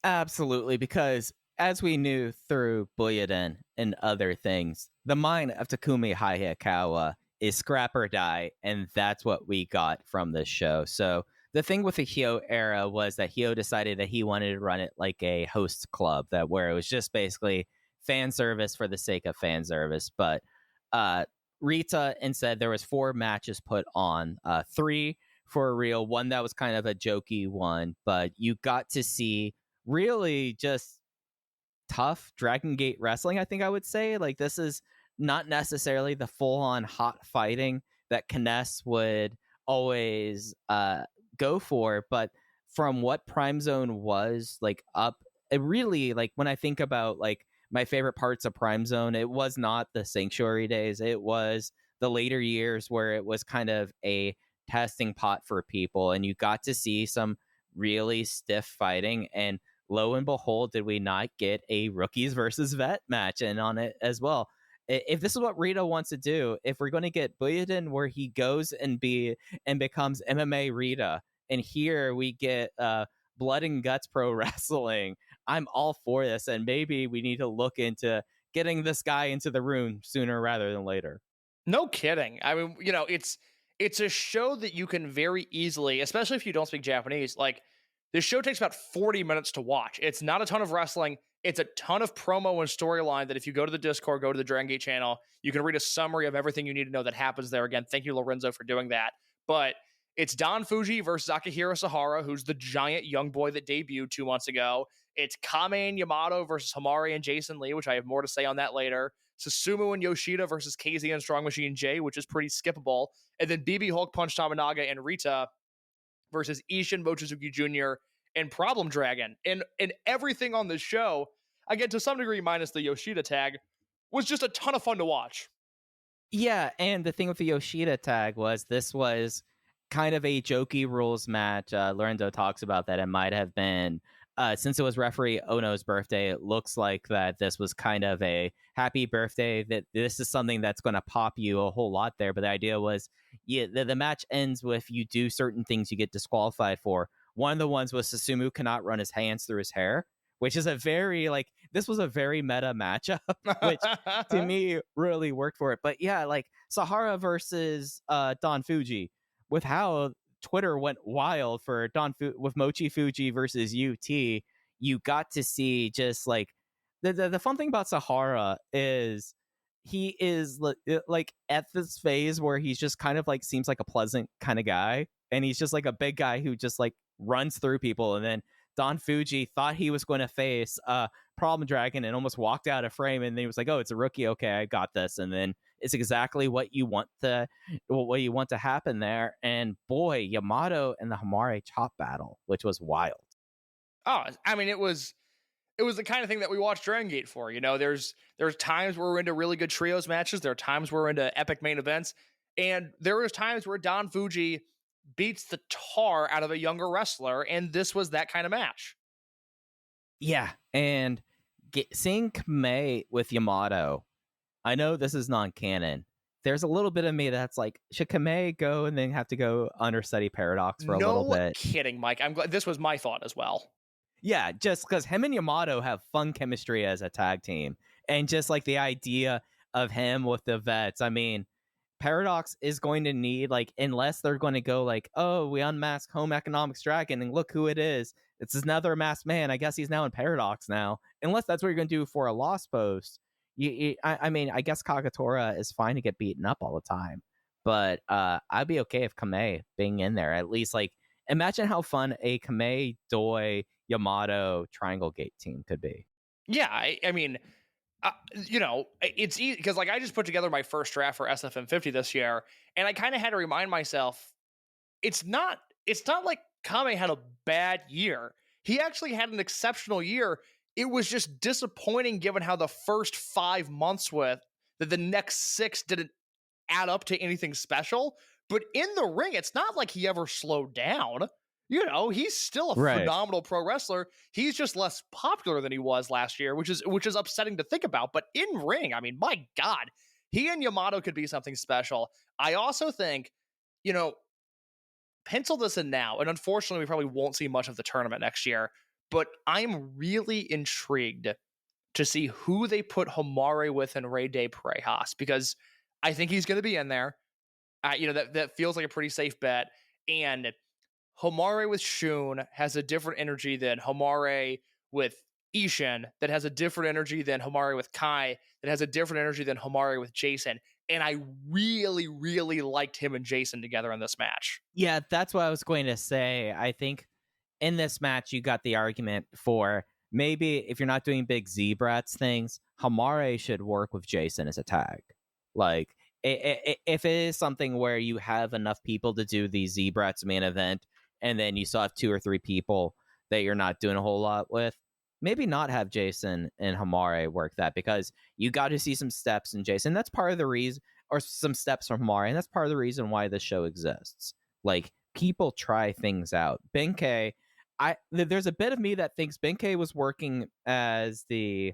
Absolutely, because as we knew through Bulletin and other things, the mind of Takumi Hayakawa is scrap or die, and that's what we got from this show. So the thing with the Hyo era was that Hyo decided that he wanted to run it like a host club, that where it was just basically fan service for the sake of fan service. But Rita instead, there was 4 matches put on, 3 for real, 1 that was kind of a jokey one, but you got to see really just tough Dragongate wrestling, I think I would say. Like, this is not necessarily the full-on hot fighting that Kness would always go for, but from what Prime Zone was like up, it really, like, when I think about like my favorite parts of Prime Zone, it was not the Sanctuary days. It was the later years where it was kind of a testing pot for people, and you got to see some really stiff fighting. And lo and behold, did we not get a rookies versus vet match in on it as well? If this is what Rita wants to do, if we're going to get Bulletin where he goes and becomes MMA Rita, and here we get blood and guts pro wrestling, I'm all for this. And maybe we need to look into getting this guy into the room sooner rather than later. No kidding. I mean, it's a show that you can very easily, especially if you don't speak Japanese, like, this show takes about 40 minutes to watch. It's not a ton of wrestling. It's a ton of promo and storyline that if you go to the Discord, go to the Dragongate channel, you can read a summary of everything you need to know that happens there. Again, thank you, Lorenzo, for doing that. But it's Don Fuji versus Akihiro Sahara, who's the giant young boy that debuted 2 months ago. It's Kame and Yamato versus Hamari and Jason Lee, which I have more to say on that later. Susumu and Yoshida versus KZ and Strong Machine J, which is pretty skippable. And then BB Hulk Punch Tamanaga and Rita versus Ishin Mochizuki Jr. and Problem Dragon. And everything on this show, again, to some degree, minus the Yoshida tag, was just a ton of fun to watch. Yeah, and the thing with the Yoshida tag was this was kind of a jokey rules match. Lorenzo talks about that. It might have been, since it was referee Ono's birthday, it looks like that this was kind of a happy birthday, that this is something that's going to pop you a whole lot there. But the idea was, the match ends with you do certain things you get disqualified for. One of the ones was Susumu cannot run his hands through his hair, which is a very, like, this was a very meta matchup, which to me really worked for it. But yeah, like Sahara versus Don Fuji, with how Twitter went wild for with Mochi Fuji versus UT, you got to see just like the fun thing about Sahara is he is like at this phase where he's just kind of like seems like a pleasant kind of guy, and he's just like a big guy who just like runs through people. And then Don Fuji thought he was going to face Problem Dragon and almost walked out of frame, and then he was like, oh, it's a rookie, okay, I got this. And then it's exactly what you want to happen there. And boy, Yamato and the Hamare chop battle, which was wild. Oh, I mean, it was the kind of thing that we watched Dragongate for. There's times where we're into really good trios matches, there are times where we're into epic main events, and there was times where Don Fuji beats the tar out of a younger wrestler, and this was that kind of match. Yeah, and seeing Kame with Yamato, I know this is non-canon. There's a little bit of me that's like, should Kame go and then have to go understudy Paradox for a little bit? No kidding, Mike. I'm glad. This was my thought as well. Yeah, just because him and Yamato have fun chemistry as a tag team, and just like the idea of him with the vets. I mean, Paradox is going to need, like, unless they're going to go like, oh, we unmask Home Economics Dragon and look who it is. It's another masked man. I guess he's now in Paradox now. Unless that's what you're going to do for a Lost Post. I mean, I guess Kagatora is fine to get beaten up all the time. But I'd be okay if Kamei being in there. At least, like, imagine how fun a Kamei, Doi, Yamato Triangle Gate team could be. Yeah, I mean, it's easy because, like, I just put together my first draft for SFM 50 this year, and I kind of had to remind myself, it's not like Kame had a bad year. He actually had an exceptional year. It was just disappointing given how the first 5 months that the next 6 didn't add up to anything special. But in the ring, it's not like he ever slowed down. He's still a phenomenal pro wrestler. He's just less popular than he was last year, which is upsetting to think about. But in ring, I mean, my God, he and Yamato could be something special. I also think, pencil this in now, and unfortunately, we probably won't see much of the tournament next year, but I'm really intrigued to see who they put Homare with in Rey de Parejas, because I think he's going to be in there. That feels like a pretty safe bet. And Homare with Shun has a different energy than Homare with Ishin, that has a different energy than Homare with Kai, that has a different energy than Homare with Jason. And I really, really liked him and Jason together in this match. Yeah, that's what I was going to say. I think in this match, you got the argument for maybe if you're not doing big Z-Brats things, Homare should work with Jason as a tag. Like, if it is something where you have enough people to do the Z-Brats main event, and then you still have 2 or 3 people that you're not doing a whole lot with, maybe not have Jason and Homare work that, because you got to see some steps in Jason. That's part of the reason, or some steps from Homare, and that's part of the reason why the show exists. Like, people try things out. Benkei, there's a bit of me that thinks Benkei was working as the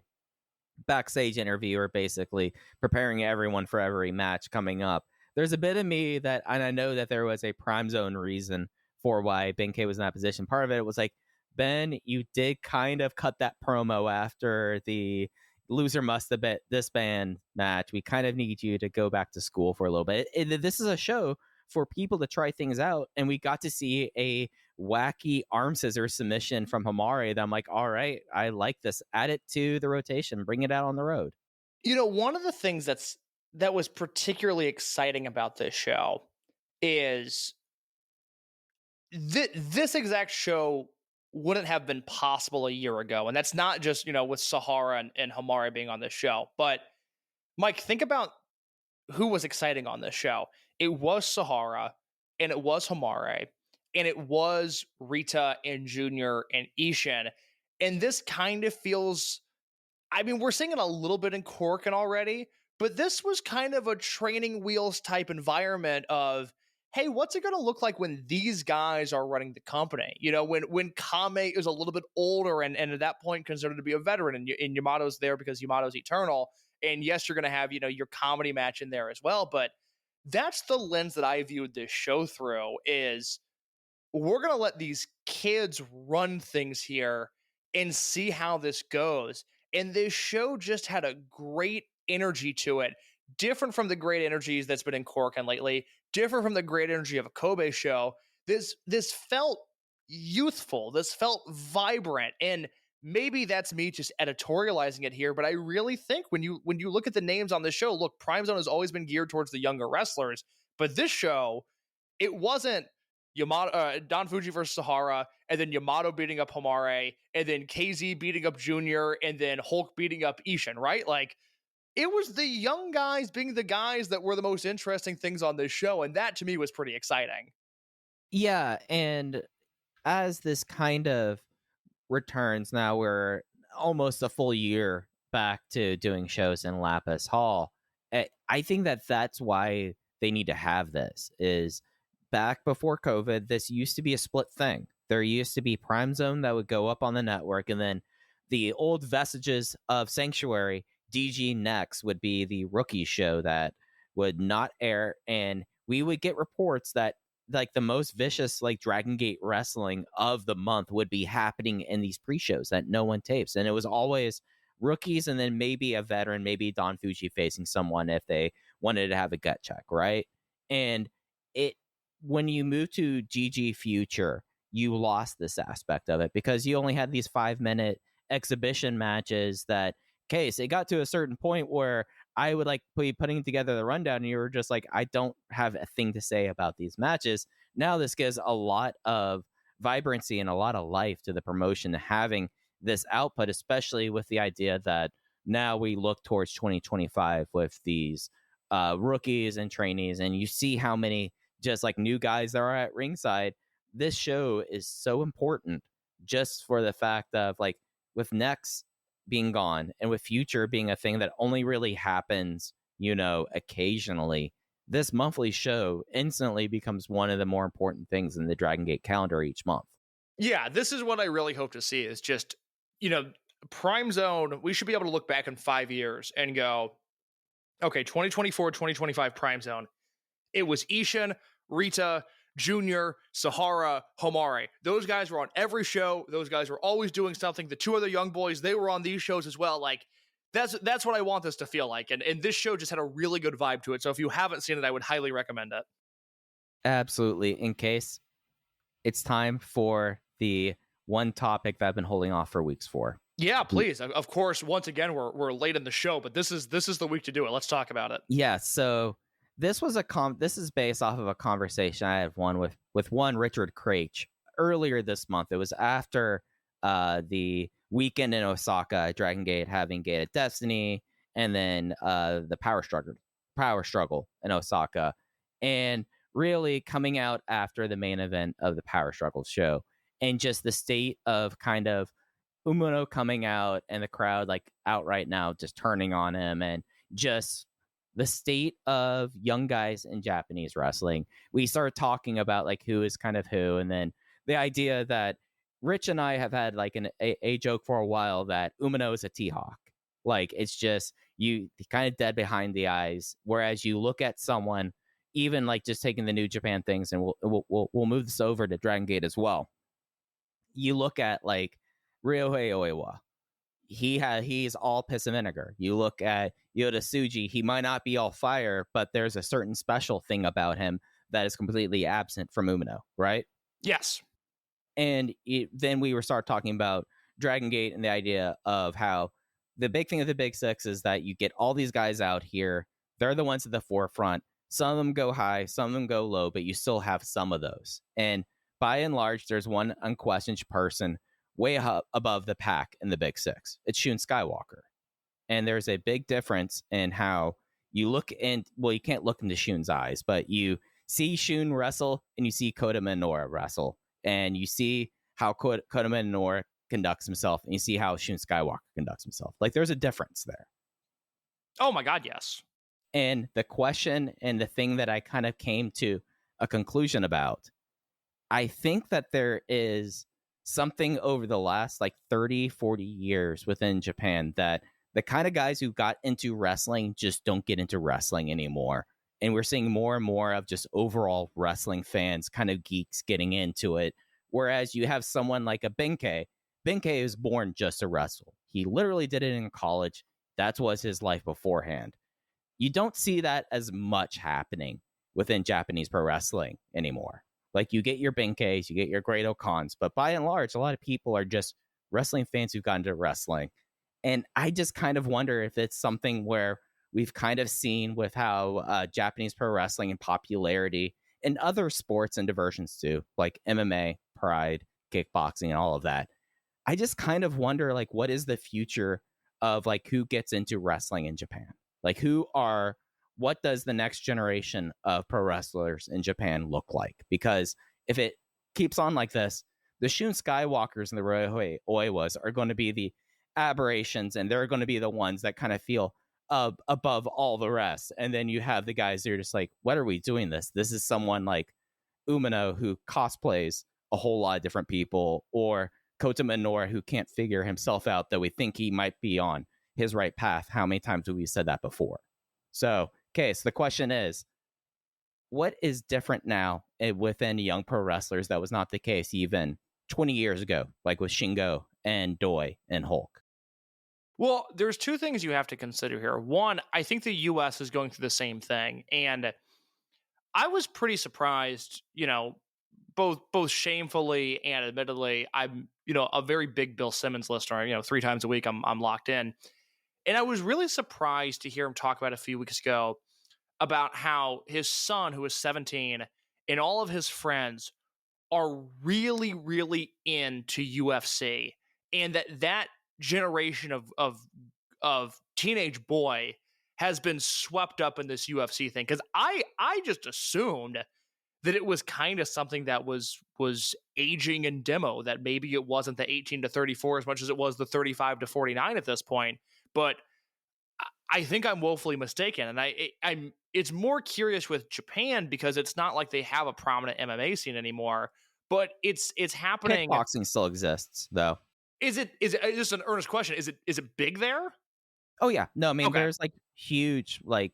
backstage interviewer, basically preparing everyone for every match coming up. There's a bit of me that, and I know that there was a Prime Zone reason for why Benkei was in that position. Part of it was like, Ben, you did kind of cut that promo after the loser must have bet this band match. We kind of need you to go back to school for a little bit. This is a show for people to try things out, and we got to see a wacky arm scissor submission from Homare that I'm like, all right, I like this. Add it to the rotation. Bring it out on the road. One of the things that was particularly exciting about this show is this exact show wouldn't have been possible a year ago. And that's not just, with Sahara and Homare being on this show. But, Mike, think about who was exciting on this show. It was Sahara, and it was Homare, and it was Rita and Junior and Ishin. And this kind of feels, I mean, we're seeing it a little bit in Corkin already, but this was kind of a training wheels type environment of, hey, what's it going to look like when these guys are running the company? When Kame is a little bit older and at that point considered to be a veteran, and Yamato's there because Yamato's eternal. And yes, you're going to have, your comedy match in there as well. But that's the lens that I viewed this show through, is we're going to let these kids run things here and see how this goes. And this show just had a great energy to it. Different from the great energies that's been in Corkin lately, different from the great energy of a Kobe show. This felt youthful. This felt vibrant. And maybe that's me just editorializing it here, but I really think when you look at the names on this show, look, Prime Zone has always been geared towards the younger wrestlers, but this show, it wasn't Yamato, Don Fuji versus Sahara, and then Yamato beating up Homare, and then KZ beating up Junior, and then Hulk beating up Ishin, right? Like, it was the young guys being the guys that were the most interesting things on this show, and that to me was pretty exciting. Yeah, and as this kind of returns, now we're almost a full year back to doing shows in Lapis Hall. I think that's why they need to have this. Is back before COVID, this used to be a split thing. There used to be Prime Zone that would go up on the network, and then the old vestiges of Sanctuary, DG Next, would be the rookie show that would not air, and we would get reports that like the most vicious like Dragongate wrestling of the month would be happening in these pre-shows that no one tapes, and it was always rookies and then maybe a veteran, maybe Don Fuji facing someone if they wanted to have a gut check, right? And it when you move to GG Future, you lost this aspect of it because you only had these 5-minute exhibition matches that case it got to a certain point where I would like be putting together the rundown and you were just like, I don't have a thing to say about these matches. Now this gives a lot of vibrancy and a lot of life to the promotion having this output, especially with the idea that now we look towards 2025 with these rookies and trainees, and you see how many just like new guys that are at ringside. This show is so important just for the fact of like with Next being gone and with Future being a thing that only really happens, occasionally, this monthly show instantly becomes one of the more important things in the Dragon Gate calendar each month. Yeah, this is what I really hope to see is just, Prime Zone, we should be able to look back in 5 years and go, okay, 2024, 2025 Prime Zone. It was Ishin, Rita, Junior, Sahara, Homare. Those guys were on every show. Those guys were always doing something. The 2 other young boys, they were on these shows as well. Like, that's what I want this to feel like. And this show just had a really good vibe to it. So if you haven't seen it, I would highly recommend it. Absolutely. In case it's time for the one topic that I've been holding off for weeks for. Yeah, please. Of course, once again, we're late in the show, but this is the week to do it. Let's talk about it. Yeah, so this is based off of a conversation I had with one Richard Craich earlier this month. It was after the weekend in Osaka, Dragon Gate having Gate of Destiny, and then the power struggle in Osaka, and really coming out after the main event of the Power Struggle show, and just the state of kind of Umino coming out and the crowd like outright now just turning on him, and just the state of young guys in Japanese wrestling. We started talking about like who is kind of who, and then the idea that Rich and I have had like a joke for a while that Umino is a T-Hawk. Like it's just you kind of dead behind the eyes, whereas you look at someone, even like just taking the New Japan things, and we'll move this over to Dragon Gate as well. You look at like Ryohei Oiwa. He's all piss and vinegar. You look at Yoda Tsuji, he might not be all fire, but there's a certain special thing about him that is completely absent from Umino, right? Yes. And then we start talking about Dragon Gate and the idea of how the big thing of the Big Six is that you get all these guys out here. They're the ones at the forefront. Some of them go high, some of them go low, but you still have some of those. And by and large, there's one unquestioned person way up above the pack in the Big Six. It's Shun Skywalker. And there's a big difference in how you look in, well, you can't look into Shun's eyes, but you see Shun wrestle and you see Kota Minoura wrestle. And you see how Kota Minoura conducts himself, and you see how Shun Skywalker conducts himself. Like there's a difference there. Oh my God, yes. And the question and the thing that I kind of came to a conclusion about, I think that there is something over the last like 30, 40 years within Japan that the kind of guys who got into wrestling just don't get into wrestling anymore. And we're seeing more and more of just overall wrestling fans, kind of geeks getting into it. Whereas you have someone like a Benkei. Benkei is born just to wrestle. He literally did it in college. That was his life beforehand. You don't see that as much happening within Japanese pro wrestling anymore. Like you get your Benkeis, you get your Great Okans, but by and large, a lot of people are just wrestling fans who've gotten into wrestling. And I just kind of wonder if it's something where we've kind of seen with how Japanese pro wrestling and popularity in other sports and diversions too, like MMA, Pride, kickboxing, and all of that. I just kind of wonder, like, what is the future of like who gets into wrestling in Japan? Like, what does the next generation of pro wrestlers in Japan look like? Because if it keeps on like this, the Shun Skywalkers and the Ryohei Oiwas are going to be the aberrations, and they're going to be the ones that kind of feel above all the rest. And then you have the guys who are just like, what are we doing this? This is someone like Umino who cosplays a whole lot of different people, or Kota Minoura who can't figure himself out, though we think he might be on his right path. How many times have we said that before? So the question is, what is different now within young pro wrestlers that was not the case even 20 years ago, like with Shingo and Doi and Hulk? Well, there's two things you have to consider here. One, I think the U.S. is going through the same thing, and I was pretty surprised. Both shamefully and admittedly, I'm a very big Bill Simmons listener. 3 times a week I'm locked in, and I was really surprised to hear him talk about a few weeks ago about how his son, who is 17, and all of his friends are really, really into UFC, and that generation of teenage boy has been swept up in this UFC thing. Because I just assumed that it was kind of something that was aging in demo, that maybe it wasn't the 18 to 34 as much as it was the 35 to 49 at this point. But I think I'm woefully mistaken, and I'm. It's more curious with Japan because it's not like they have a prominent MMA scene anymore, but it's happening. Kickboxing still exists, though. Is it just an earnest question? Is it big there? Oh yeah, no, I mean Okay. there's like huge, like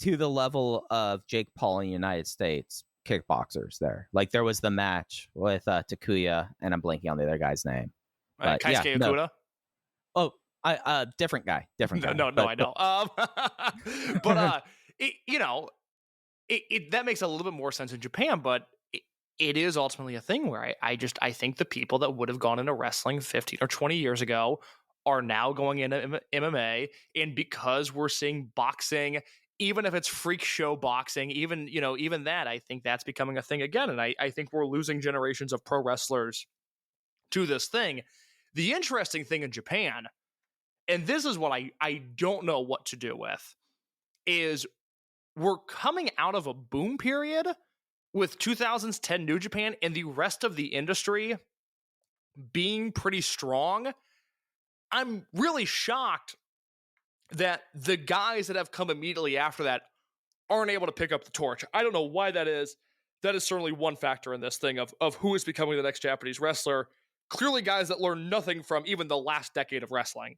to the level of Jake Paul in the United States kickboxers there. Like there was the match with Takuya, and I'm blanking on the other guy's name. But, Kaisuke no. Okuda? Oh, different guy. No, I know. But that makes a little bit more sense in Japan, but it is ultimately a thing where I think the people that would have gone into wrestling 15 or 20 years ago are now going into MMA, and because we're seeing boxing, even if it's freak show boxing, even that, I think that's becoming a thing again, and I think we're losing generations of pro wrestlers to this thing. The interesting thing in Japan, and this is what I don't know what to do with, is we're coming out of a boom period with 2010 New Japan and the rest of the industry being pretty strong. I'm really shocked that the guys that have come immediately after that aren't able to pick up the torch. I don't know why that is. That is certainly one factor in this thing of who is becoming the next Japanese wrestler. Clearly guys that learn nothing from even the last decade of wrestling.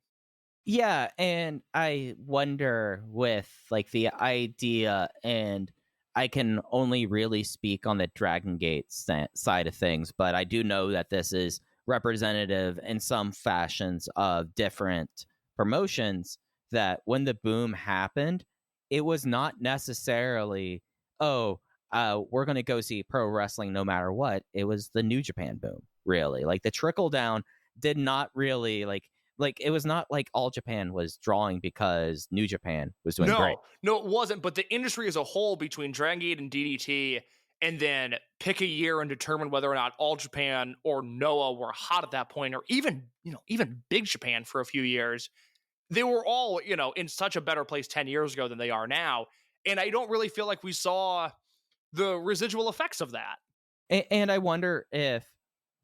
Yeah, and I wonder with like the idea, and I can only really speak on the Dragongate side of things, but I do know that this is representative in some fashions of different promotions, that when the boom happened, it was not necessarily, we're going to go see pro wrestling no matter what. It was the New Japan boom, really. Like the trickle down did not really like it was not like All Japan was drawing because New Japan was doing great. No, it wasn't. But the industry as a whole, between Dragongate and DDT, and then pick a year and determine whether or not All Japan or Noah were hot at that point, or even Big Japan for a few years, they were all in such a better place 10 years ago than they are now. And I don't really feel like we saw the residual effects of that. And I wonder if,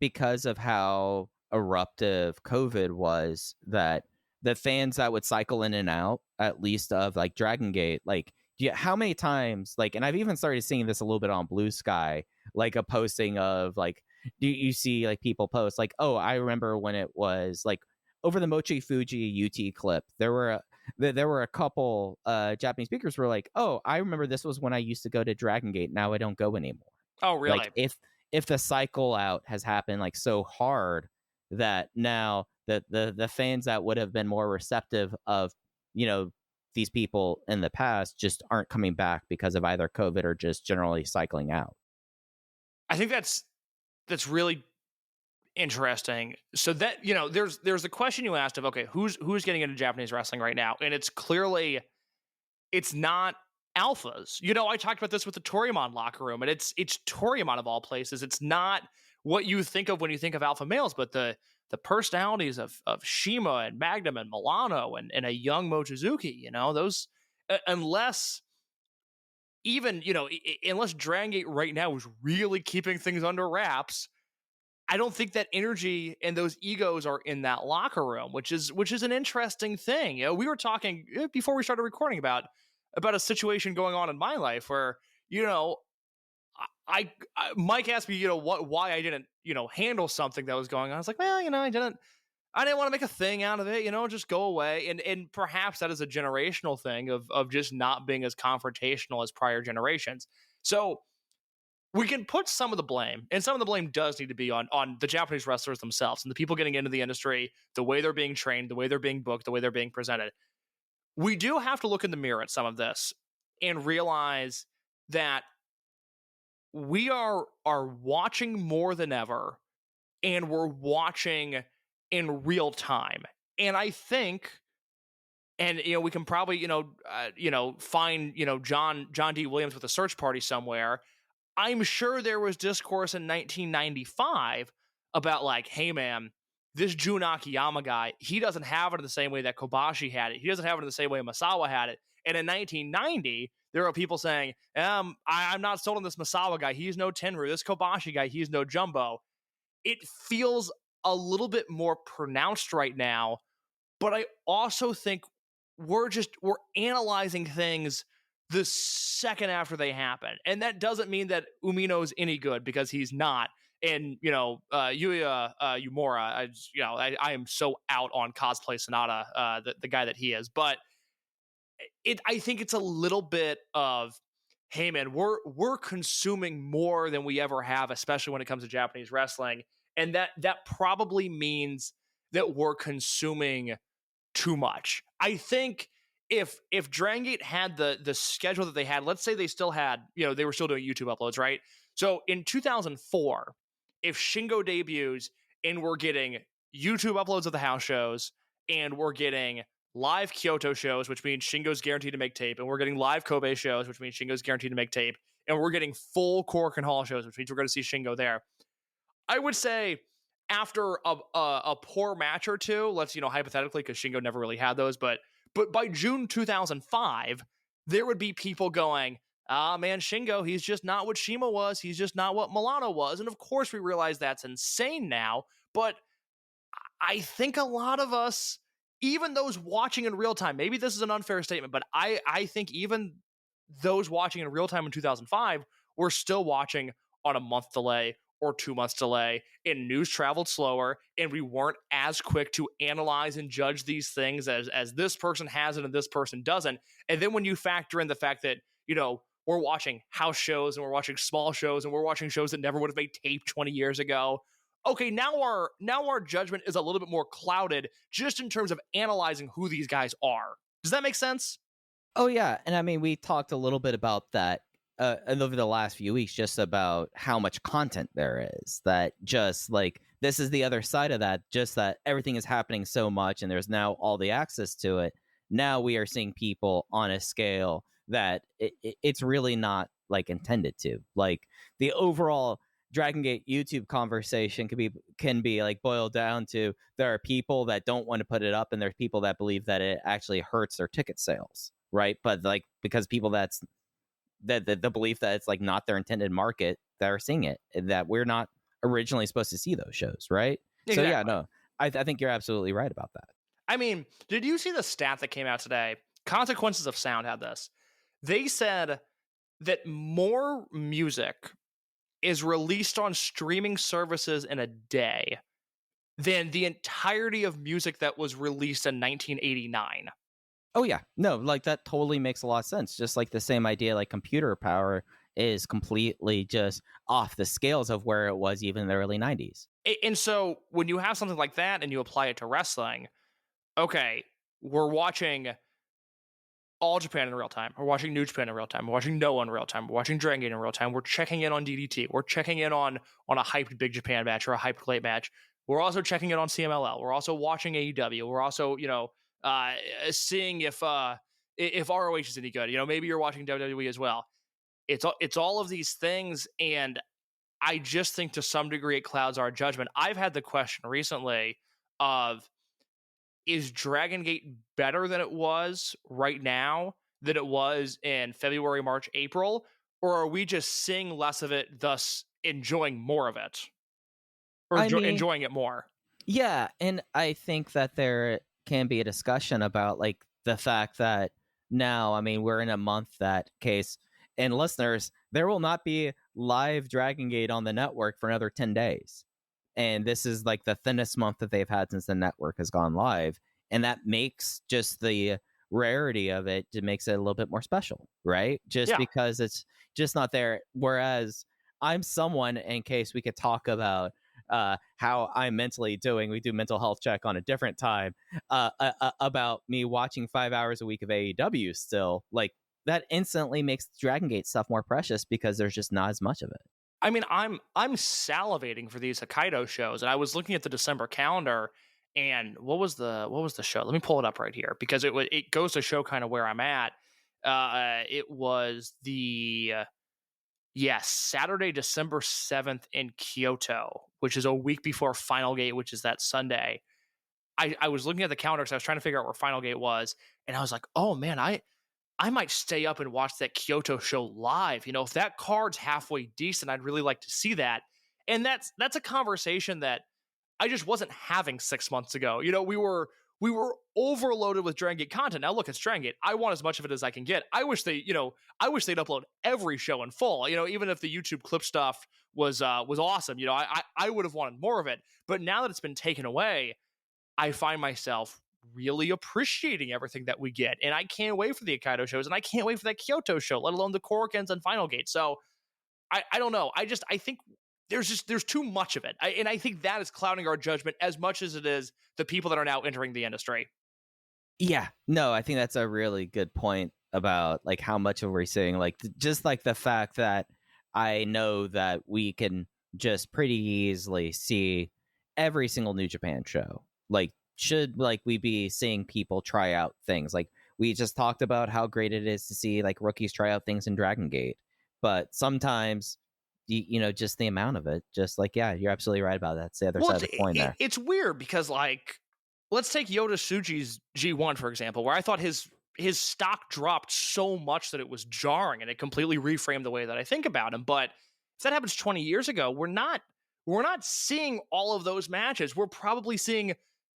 because of how eruptive COVID was, that the fans that would cycle in and out, at least of like Dragongate, like how many times, like, and I've even started seeing this a little bit on Blue Sky, like a posting of like, do you see like people post like, oh, I remember when it was like over the Mochi Fuji UT clip, there were a couple Japanese speakers were like, oh, I remember this was when I used to go to Dragongate, now I don't go anymore. Oh, really? Like if the cycle out has happened like so hard that now the fans that would have been more receptive of these people in the past just aren't coming back because of either COVID or just generally cycling out. I think that's really interesting. So that there's the question you asked of, okay, who's getting into Japanese wrestling right now, and it's clearly it's not alphas. I talked about this with the Toryumon locker room, and it's Toryumon of all places. It's not what you think of when you think of alpha males, but the personalities of CIMA and Magnum and Milano and a young Mochizuki, those, unless Dragongate right now is really keeping things under wraps, I don't think that energy and those egos are in that locker room, which is an interesting thing. We were talking before we started recording about a situation going on in my life where, Mike asked me, why I didn't, handle something that was going on. I was like, well, I didn't want to make a thing out of it, just go away. And perhaps that is a generational thing of just not being as confrontational as prior generations. So we can put some of the blame, and some of the blame does need to be on the Japanese wrestlers themselves and the people getting into the industry, the way they're being trained, the way they're being booked, the way they're being presented. We do have to look in the mirror at some of this and realize that we are watching more than ever, and we're watching in real time. And I think, and we can probably find John D. Williams with a search party somewhere. I'm sure there was discourse in 1995 about like, hey man, this Jun Akiyama guy, he doesn't have it in the same way that Kobashi had it. He doesn't have it in the same way Masawa had it. And in 1990, there are people saying, I'm not sold on this Masawa guy. He's no Tenryu. This Kobashi guy, he's no Jumbo. It feels a little bit more pronounced right now, but I also think we're analyzing things the second after they happen. And that doesn't mean that Umino's any good, because he's not. And, Yuya Umura, I am so out on Cosplay Sonata, the guy that he is. But I think it's a little bit of, hey man, we're consuming more than we ever have, especially when it comes to Japanese wrestling. And that probably means that we're consuming too much. I think if Dragongate had the schedule that they had, let's say they still had, they were still doing YouTube uploads, right? So in 2004, if Shingo debuts and we're getting YouTube uploads of the house shows, and we're getting live Kyoto shows, which means Shingo's guaranteed to make tape, and we're getting live Kobe shows, which means Shingo's guaranteed to make tape, and we're getting full Cork and Hall shows, which means we're going to see Shingo there. I would say after a poor match or two, let's, hypothetically, because Shingo never really had those, but by June 2005, there would be people going, man, Shingo, he's just not what CIMA was. He's just not what Milano was. And of course, we realize that's insane now. But I think a lot of us, even those watching in real time, maybe this is an unfair statement, but I think even those watching in real time in 2005 were still watching on a month delay or 2 months delay, and news traveled slower, and we weren't as quick to analyze and judge these things as this person has it and this person doesn't. And then when you factor in the fact that, we're watching house shows and we're watching small shows and we're watching shows that never would have made tape 20 years ago. Okay, now our judgment is a little bit more clouded just in terms of analyzing who these guys are. Does that make sense? Oh yeah, and I mean, we talked a little bit about that over the last few weeks, just about how much content there is. That just like, this is the other side of that, just that everything is happening so much and there's now all the access to it. Now we are seeing people on a scale that it's really not like intended to. Like the overall Dragongate YouTube conversation can be like boiled down to, there are people that don't want to put it up, and there's people that believe that it actually hurts their ticket sales, right? But like, because people that's the belief that it's like not their intended market that are seeing it, that we're not originally supposed to see those shows, right? Exactly. So yeah, no, I think you're absolutely right about that. I mean, did you see the stat that came out today? Consequences of Sound had this. They said that more music is released on streaming services in a day than the entirety of music that was released in 1989. Oh yeah, no, like that totally makes a lot of sense. Just like the same idea, like computer power is completely just off the scales of where it was even in the early 90s. And so when you have something like that and you apply it to wrestling, okay, we're watching All Japan in real time. We're watching New Japan in real time. We're watching Noah in real time. We're watching Dragongate in real time. We're checking in on DDT. We're checking in on a hyped Big Japan match or a hyped late match. We're also checking in on CMLL. We're also watching AEW. We're also, seeing if ROH is any good. Maybe you're watching WWE as well. It's all of these things, and I just think to some degree it clouds our judgment. I've had the question recently of, is Dragongate better than it was right now than it was in February, March, April? Or are we just seeing less of it, thus enjoying more of it? Or enjoying it more? Yeah, and I think that there can be a discussion about like the fact that now, I mean, we're in a month that case, and listeners, there will not be live Dragongate on the network for another 10 days. And this is like the thinnest month that they've had since the network has gone live. And that makes just the rarity of it makes it a little bit more special, right? Because it's just not there. Whereas I'm someone, in case we could talk about how I'm mentally doing. We do mental health check on a different time about me watching 5 hours a week of AEW still. Like, that instantly makes Dragongate stuff more precious because there's just not as much of it. I mean, I'm salivating for these Hokkaido shows, and I was looking at the December calendar, and what was the show? Let me pull it up right here because it goes to show kind of where I'm at. It was the Saturday, December 7th in Kyoto, which is a week before Final Gate, which is that Sunday. I was looking at the calendar because I was trying to figure out where Final Gate was, and I was like, oh man, I might stay up and watch that Kyoto show live. You know, if that card's halfway decent, I'd really like to see that. And that's a conversation that I just wasn't having 6 months ago. You know, we were overloaded with Dragongate content. Now look, it's Dragongate. I want as much of it as I can get. I wish they'd upload every show in full. You know, even if the YouTube clip stuff was awesome. You know, I would have wanted more of it. But now that it's been taken away, I find myself really appreciating everything that we get. And I can't wait for the Hokkaido shows, and I can't wait for that Kyoto show, let alone the Korokens and Final Gate. So I don't know. I think there's too much of it. And I think that is clouding our judgment as much as it is the people that are now entering the industry. Yeah, no, I think that's a really good point about like how much of we're seeing, like just like the fact that I know that we can just pretty easily see every single New Japan show. Like, should like we be seeing people try out things? Like, we just talked about how great it is to see like rookies try out things in Dragongate, but sometimes you know, just the amount of it, just like, yeah, you're absolutely right about that. It's the other side of the coin there. It's weird because, like, let's take Yota Tsuji's G1 for example, where I thought his stock dropped so much that it was jarring and it completely reframed the way that I think about him. But if that happens 20 years ago, we're not seeing all of those matches. We're probably seeing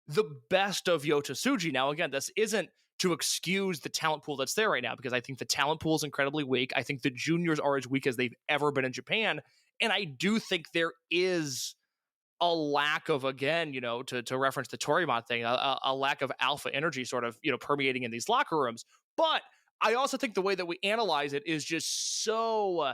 the best of Yota Tsuji. Now, again, this isn't to excuse the talent pool that's there right now, because I think the talent pool is incredibly weak. I think the juniors are as weak as they've ever been in Japan. And I do think there is a lack of, again, you know, to reference the Torimon thing, a lack of alpha energy sort of, you know, permeating in these locker rooms. But I also think the way that we analyze it is just so...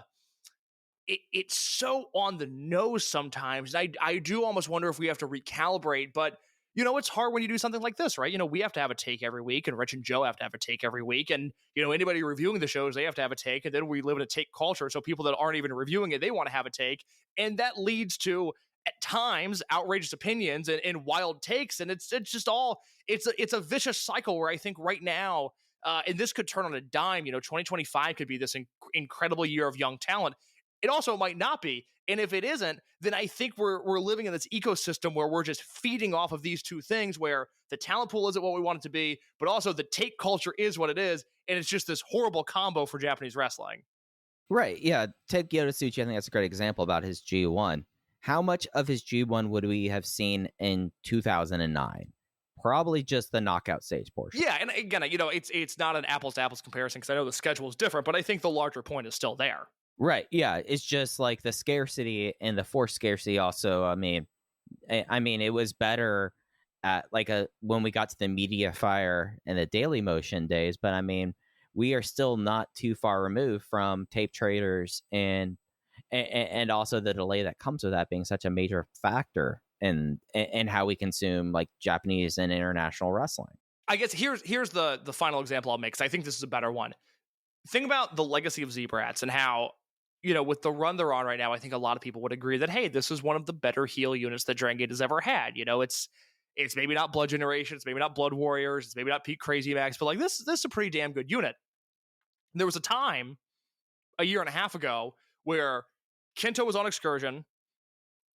It's so on the nose sometimes. I do almost wonder if we have to recalibrate, but you know, it's hard when you do something like this, right? You know, we have to have a take every week, and Rich and Joe have to have a take every week. And, you know, anybody reviewing the shows, they have to have a take. And then we live in a take culture. So people that aren't even reviewing it, they want to have a take. And that leads to, at times, outrageous opinions and wild takes. And it's just all, it's a vicious cycle where I think right now, and this could turn on a dime, you know, 2025 could be this incredible year of young talent. It also might not be. And if it isn't, then I think we're living in this ecosystem where we're just feeding off of these two things, where the talent pool isn't what we want it to be, but also the take culture is what it is. And it's just this horrible combo for Japanese wrestling. Right. Yeah. Take Yota Tsuji. I think that's a great example about his G1. How much of his G1 would we have seen in 2009? Probably just the knockout stage portion. Yeah. And again, you know, it's not an apples to apples comparison because I know the schedule is different, but I think the larger point is still there. Right. Yeah. It's just like the scarcity and the forced scarcity also. I mean, it was better at like when we got to the Media Fire and the Daily Motion days. But I mean, we are still not too far removed from tape traders and also the delay that comes with that being such a major factor in how we consume like Japanese and international wrestling. I guess here's the final example I'll make, because I think this is a better one. Think about the legacy of Z-Brats and how, you know, with the run they're on right now, I think a lot of people would agree that, hey, this is one of the better heel units that Dragongate has ever had. You know, it's maybe not Blood Generation, it's maybe not Blood Warriors, it's maybe not Pete Crazy Max, but like this is a pretty damn good unit. There was a time a year and a half ago where Kento was on excursion.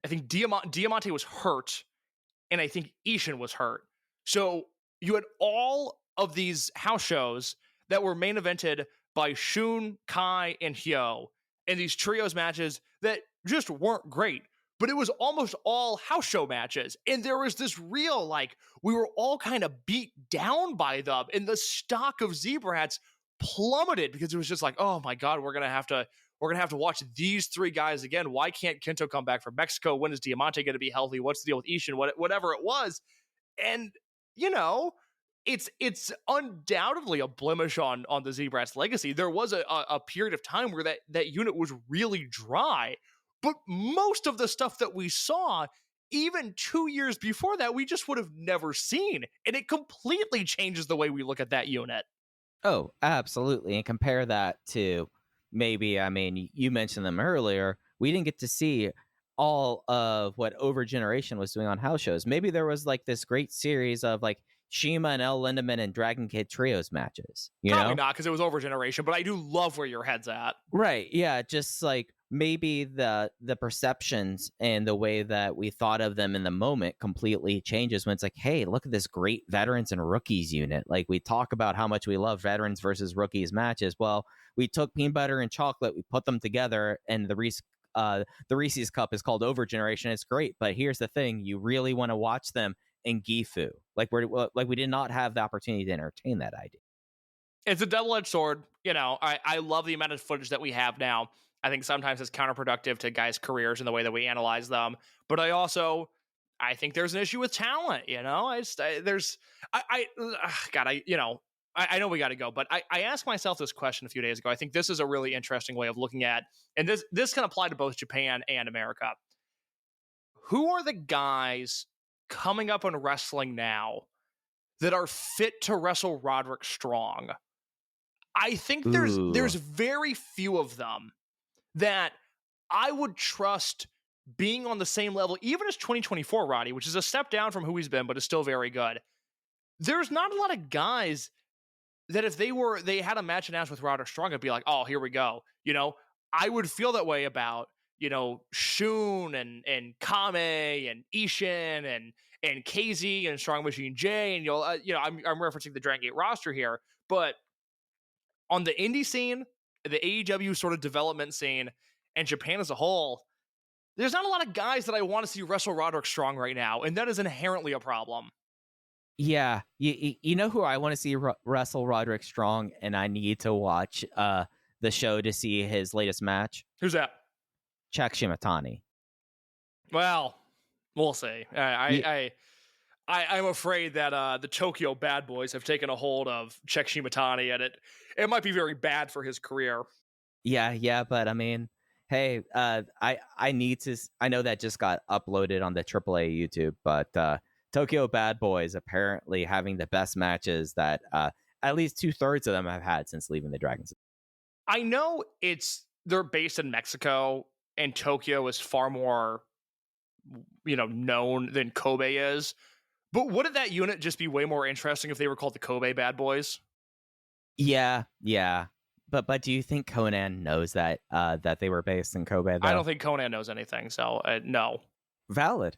I think Diamante was hurt, and I think Ishin was hurt. So you had all of these house shows that were main evented by Shun, Kai, and Hyo, and these trios matches that just weren't great, but it was almost all house show matches. And there was this real, like, we were all kind of beat down by them, and the stock of Z-Brats plummeted because it was just like, oh my God, we're going to have to watch these three guys again. Why can't Kento come back from Mexico? When is Diamante going to be healthy? What's the deal with Ishin? Whatever it was. And, you know, it's undoubtedly a blemish on the Z-Brats legacy. There was a period of time where that unit was really dry, But most of the stuff that we saw, even 2 years before that, we just would have never seen. And it completely changes the way we look at that unit. Oh, absolutely. And compare that to maybe, you mentioned them earlier. We didn't get to see all of what Overgeneration was doing on house shows. Maybe there was like this great series of like CIMA and El Lindemann and Dragongate trios matches. Probably not, because it was Overgeneration, but I do love where your head's at. Right. Yeah. Just like maybe the perceptions and the way that we thought of them in the moment completely changes when it's like, hey, look at this great veterans and rookies unit. Like, we talk about how much we love veterans versus rookies matches. Well, we took peanut butter and chocolate, we put them together, and the Reese's Cup is called Overgeneration. It's great, but here's the thing: you really want to watch them in Gifu. We did not have the opportunity to entertain that idea. It's a double-edged sword. I love the amount of footage that we have now. I think sometimes it's counterproductive to guys' careers and the way that we analyze them. But I think there's an issue with talent. I know we got to go, but I asked myself this question a few days ago. I think this is a really interesting way of looking at, and this can apply to both Japan and America. Who are the guys coming up in wrestling now that are fit to wrestle Roderick Strong? I think there's very few of them that I would trust being on the same level, even as 2024 Roddy, which is a step down from who he's been, but is still very good. There's not a lot of guys that if they had a match announced with Roderick Strong, I'd be like, oh, here we go. I would feel that way about, Shun and Kame and Ishin and KZ and Strong Machine J. And I'm referencing the Dragongate roster here, but on the indie scene, the AEW sort of development scene, and Japan as a whole, there's not a lot of guys that I want to see wrestle Roderick Strong right now, and that is inherently a problem. Yeah, you know who I want to see wrestle Roderick Strong, and I need to watch the show to see his latest match? Who's that? Czech Shimatani. Well, we'll see. I'm afraid that the Tokyo Bad Boys have taken a hold of Czech Shimatani, and it might be very bad for his career. Yeah, but hey, I need to. I know that just got uploaded on the AAA YouTube, but Tokyo Bad Boys apparently having the best matches that at least 2/3 of them have had since leaving the Dragons. I know they're based in Mexico, and Tokyo is far more, known than Kobe is. But wouldn't that unit just be way more interesting if they were called the Kobe Bad Boys? Yeah. But do you think Conan knows that they were based in Kobe, though? I don't think Conan knows anything, so no. Valid.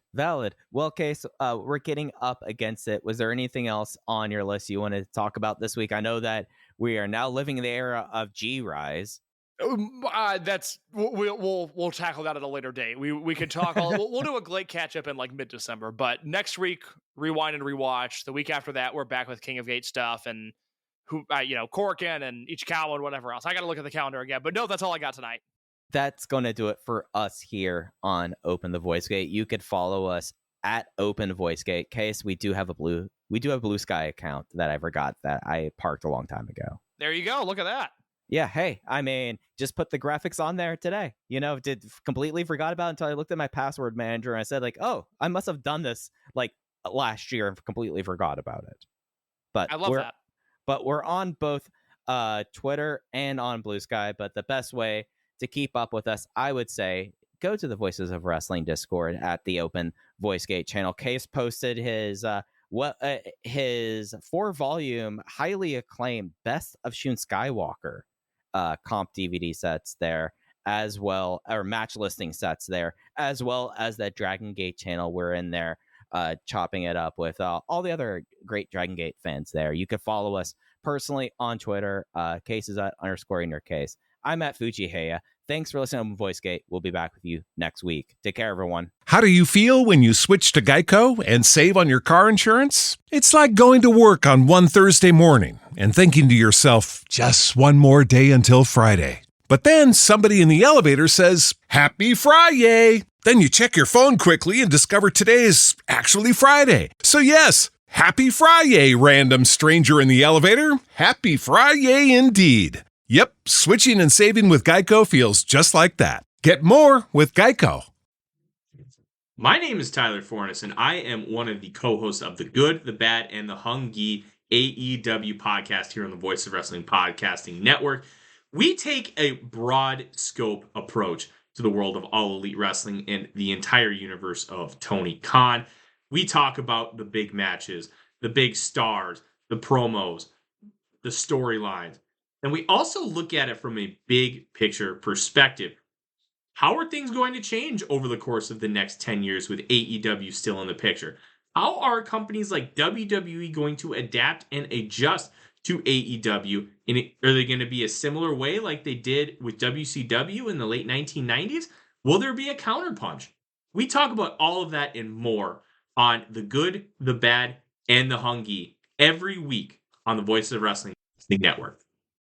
Well, Case, we're getting up against it. Was there anything else on your list you want to talk about this week? I know that we are now living in the era of G-Rise. That's we'll tackle that at a later date. We can talk. We'll do a great catch up in like mid-December. But next week, rewind and rewatch. The week after that, we're back with King of Gate stuff and Korakuen and Ichikawa and whatever else. I got to look at the calendar again. But no, that's all I got tonight. That's going to do it for us here on Open the Voice Gate. You could follow us at Open Voice Gate. Case, we do have a Blue Sky account that I forgot that I parked a long time ago. There you go. Look at that. Yeah, hey, just put the graphics on there today. Completely forgot about it until I looked at my password manager and I said, like, oh, I must have done this like last year and completely forgot about it. But I love that. But we're on both Twitter and on Blue Sky. But the best way to keep up with us, I would say, go to the Voices of Wrestling Discord at the Open Voice Gate channel. Case posted his 4-volume, highly acclaimed Best of Shun Skywalker comp DVD sets there, as well, or match listing sets there, as well as that Dragongate channel. We're in there chopping it up with all the other great Dragongate fans there. You can follow us personally on Twitter. Case is at _InnerCase. I'm at Fujiheya. Thanks for listening to VoiceGate. We'll be back with you next week. Take care, everyone. How do you feel when you switch to Geico and save on your car insurance? It's like going to work on one Thursday morning and thinking to yourself, just one more day until Friday. But then somebody in the elevator says, Happy Friday! Then you check your phone quickly and discover today is actually Friday. So yes, Happy Friday, random stranger in the elevator. Happy Friday indeed. Yep, switching and saving with Geico feels just like that. Get more with Geico. My name is Tyler Fornes, and I am one of the co-hosts of the Good, the Bad, and the Hungy AEW podcast here on the Voice of Wrestling Podcasting Network. We take a broad scope approach to the world of All Elite Wrestling and the entire universe of Tony Khan. We talk about the big matches, the big stars, the promos, the storylines, and we also look at it from a big picture perspective. How are things going to change over the course of the next 10 years with AEW still in the picture? How are companies like WWE going to adapt and adjust to AEW? Are they going to be a similar way like they did with WCW in the late 1990s? Will there be a counterpunch? We talk about all of that and more on The Good, the Bad, and the Hungy every week on the Voices of Wrestling Network.